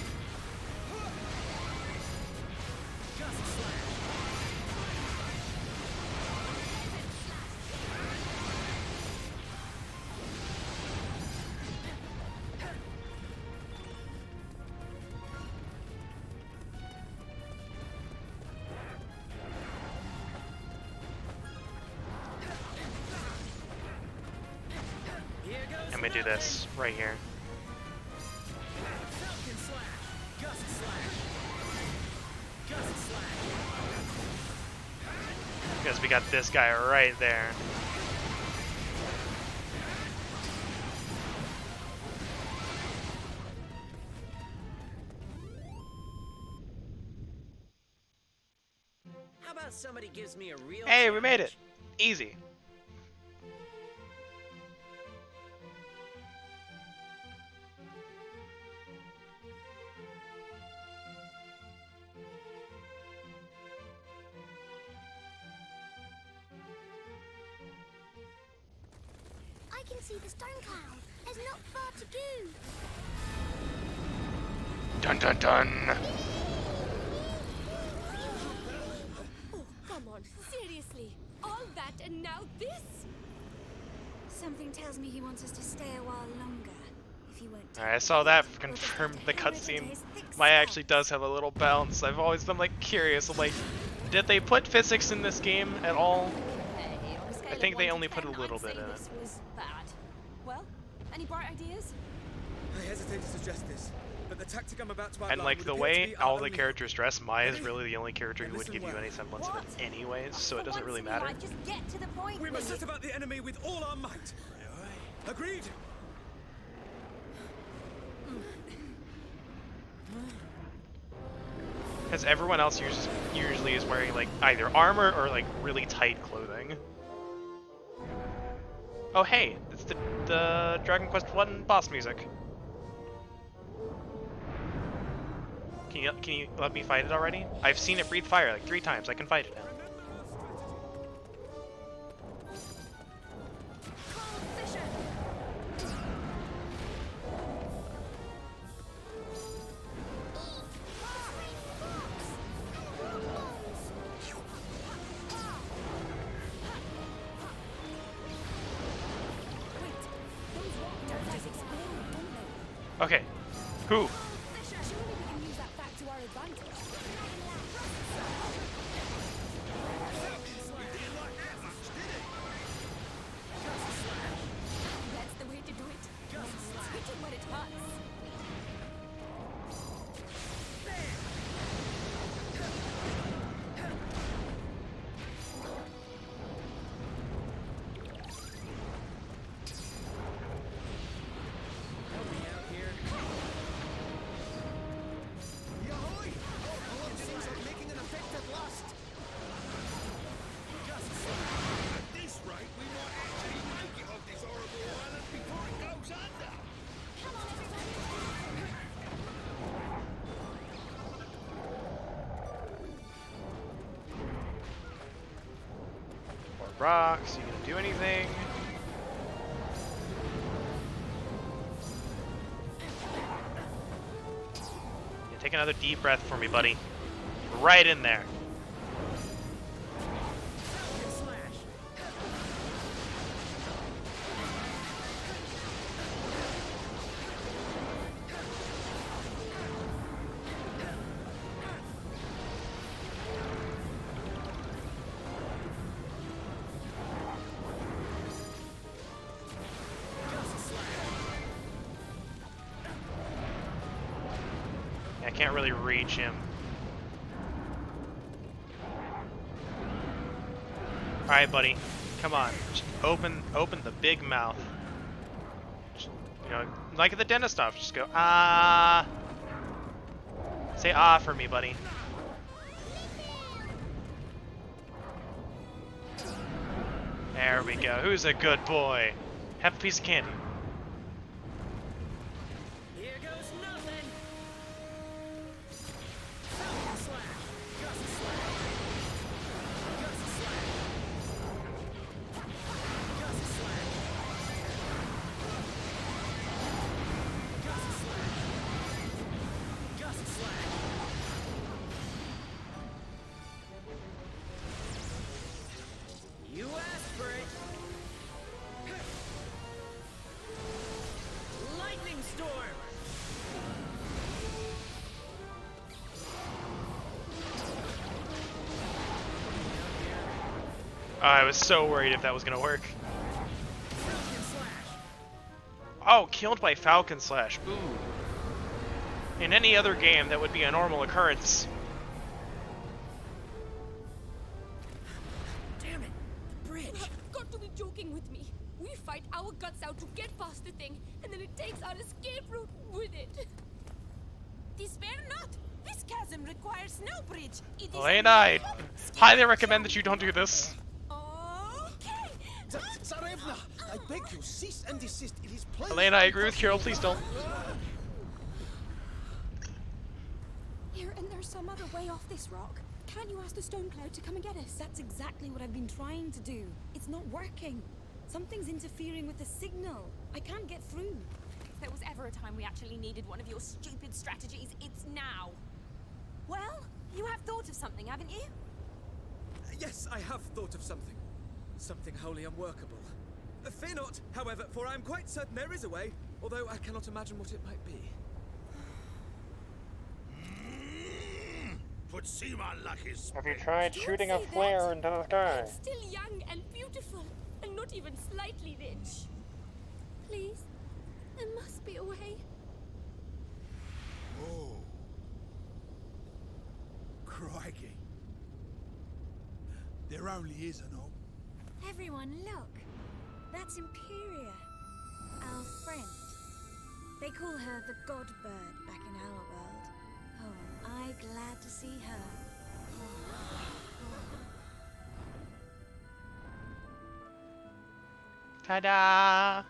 Gust slash. Here goes I'm gonna do this right here. Falcon slash. Gust slash. Gust slash. Because we got this guy right there. How about somebody gives me a real Hey, we made it! challenge? Easy. I can see the Stone Cloud. There's not far to go. Dun dun dun! Oh, come on. Seriously. All that and now this? Something tells me he wants us to stay a while longer. If you won't. Alright, I saw that confirmed the cutscene. Maya actually does have a little bounce. I've always been like curious, like, did they put physics in this game at all? Hey, on a scale I of think they 1 to only put a 10, little I'd bit say in it. this was bad. Well, any bright ideas? I hesitate to suggest this, but the tactic I'm about to outline And like would the appear to way be our all the only characters dress, Maya's Ready? really the only character who would Listen give you well. any semblance of it What? anyways, so For it doesn't once really in your matter. life, just get to the point. We must will set you? about the enemy with all our might. Agreed? Because everyone else usually is wearing like either armor or like really tight clothing. Oh hey, it's the Dragon Quest I boss music. Can you let me fight it already? I've seen it breathe fire like 3 times. I can fight it now. Okay. Who? Fisher, surely we can use that fact to our advantage. That's the way to do it. Switch it when it hurts. Yahoy! All things are making an effect at last. At this rate, we might actually make it off this horrible island before it goes under. Come on, everybody. More rocks. You gonna do anything? Yeah, take another deep breath for me, buddy. Right in there. I can't really reach him. Alright, buddy. Come on. Just open the big mouth. Just, you know, like at the dentist office, just go, ah. Say ah for me, buddy. There we go. Who's a good boy? Have a piece of candy. Here goes nothing. You asked for it. Lightning storm. I was so worried if that was gonna work. Oh, killed by Falcon Slash. Ooh. In any other game, that would be a normal occurrence. Damn it! The bridge. You have got to be joking with me. We fight our guts out to get past the thing, and then it takes our escape route with it. Despair not! This chasm requires no bridge. It is Elena, I highly recommend that you don't do this. okay. Tsarevna, I beg you, cease and desist. It is plain. Elena, I agree with Kirill, please don't. Here, and there's some other way off this rock. Can't you ask the Stone Cloud to come and get us? That's exactly what I've been trying to do. It's not working. Something's interfering with the signal. I can't get through. If there was ever a time we actually needed one of your stupid strategies, it's now. Well, you have thought of something, haven't you? Yes, I have thought of something. Something wholly unworkable. Fear not, however, for I am quite certain there is a way, although I cannot imagine what it might be. But see my luck is. Have you tried Don't shooting a say flare that. into the sky? I'm still young and beautiful, and not even slightly rich. Please, there must be a way. Oh. Crikey. There only is an hope. Everyone, look. That's Imperia, our friend. They call her the God Bird back in our world. Oh, am I glad to see her. Ta-da!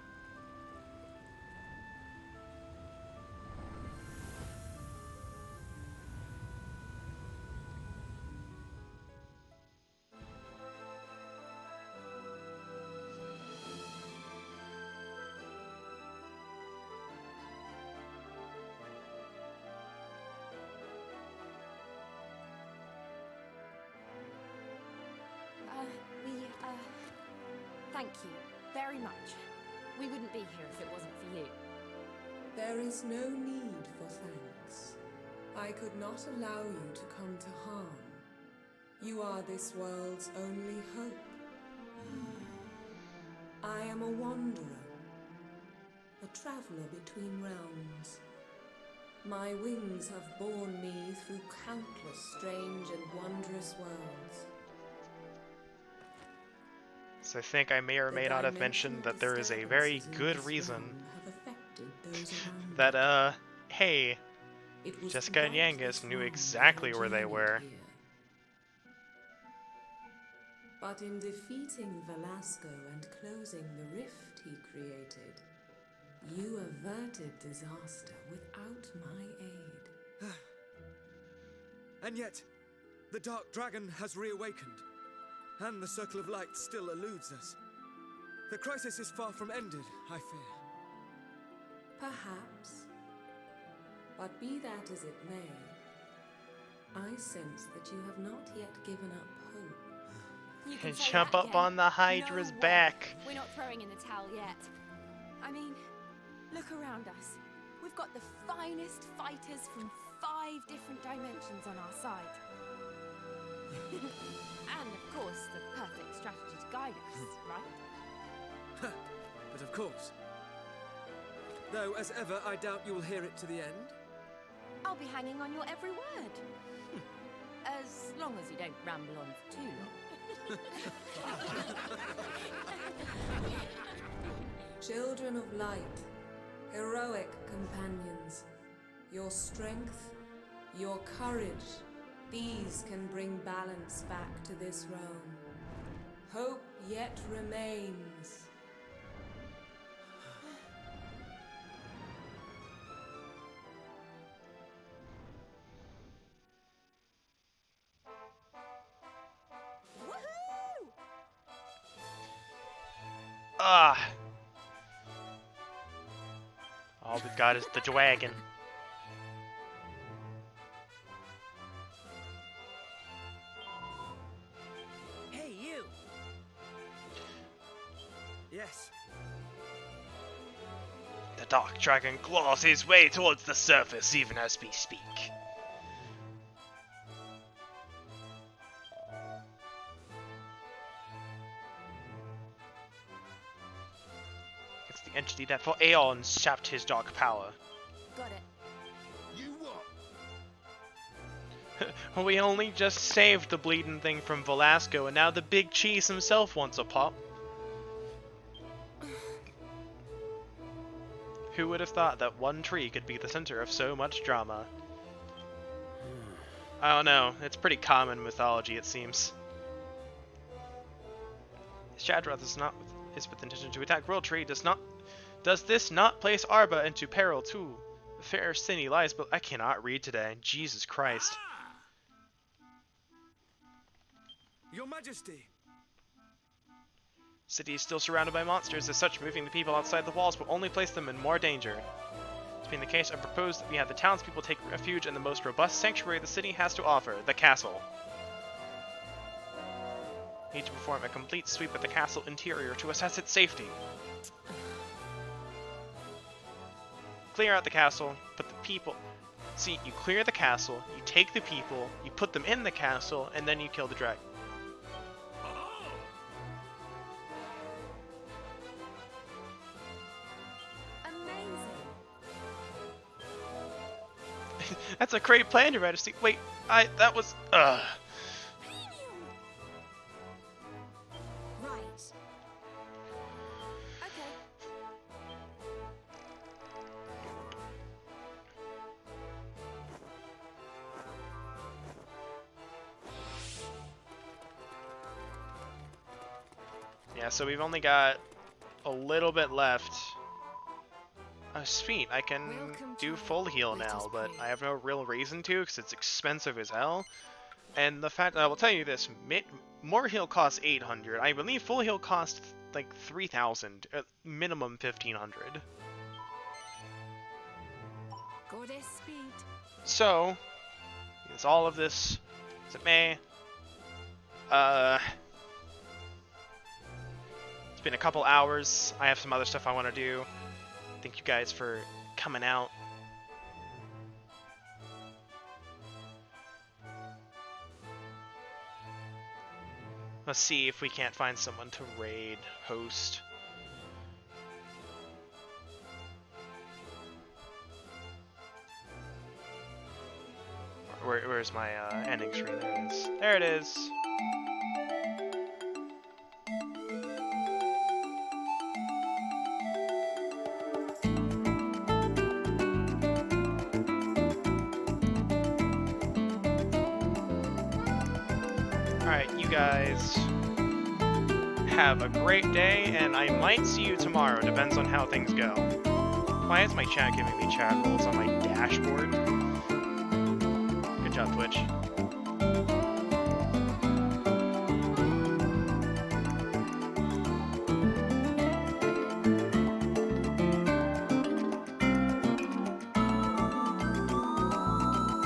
Thank you very much. We wouldn't be here if it wasn't for you. There is no need for thanks. I could not allow you to come to harm. You are this world's only hope. I am a wanderer, a traveler between realms. My wings have borne me through countless strange and wondrous worlds. So I think I may or may not have mentioned that there is a very good reason that, hey, Jessica and Yangus knew exactly where they were. But in defeating Velasco and closing the rift he created, you averted disaster without my aid. And yet, the Dark Dragon has reawakened, and the Circle of Light still eludes us. The crisis is far from ended, I fear. Perhaps. But be that as it may, I sense that you have not yet given up hope. You can And say jump that up again. on the Hydra's No way. back. We're not throwing in the towel yet. I mean, look around us. We've got the finest fighters from 5 different dimensions on our side. And of course, the perfect strategy to guide us, right? But of course. Though, as ever, I doubt you will hear it to the end. I'll be hanging on your every word. As long as you don't ramble on for too long. Children of light, heroic companions, your strength, your courage, these can bring balance back to this realm. Hope yet remains. Ah! All we've got is the dragon. Hey, you! Yes. The Dark Dragon claws his way towards the surface even as we speak. It's the entity that for aeons sapped his dark power. Got it. You what? We only just saved the bleeding thing from Velasco, and now the big cheese himself wants a pop. Who would have thought that one tree could be the center of so much drama? I don't know, it's pretty common mythology, it seems. Shadrath is with intention to attack World Tree. Does this not place Arba into peril too? Fair City lies, but I cannot read today. Jesus Christ. Your Majesty! City is still surrounded by monsters. As such, moving the people outside the walls will only place them in more danger. This being the case, I propose that we have the townspeople take refuge in the most robust sanctuary the city has to offer, the castle. Need to perform a complete sweep of the castle interior to assess its safety. Clear out the castle, put the people... See, you clear the castle, you take the people, you put them in the castle, and then you kill the dragon. That's a great plan, Your Majesty. Wait, that was, Right. Okay. Yeah, so we've only got a little bit left. Oh, sweet, I can do full heal now, but I have no real reason to because it's expensive as hell. And the fact, I will tell you this, more heal costs 800. I believe full heal costs like 3,000, minimum 1,500. Goddess speed. So, is all of this, is it may? It's been a couple hours. I have some other stuff I want to do. Thank you guys for coming out. Let's see if we can't find someone to raid, host. Where's my ending screen? There it is. There it is. Alright, you guys have a great day, and I might see you tomorrow. Depends on how things go. Why is my chat giving me chat rolls on my dashboard? Good job, Twitch.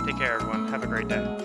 Take care, everyone. Have a great day.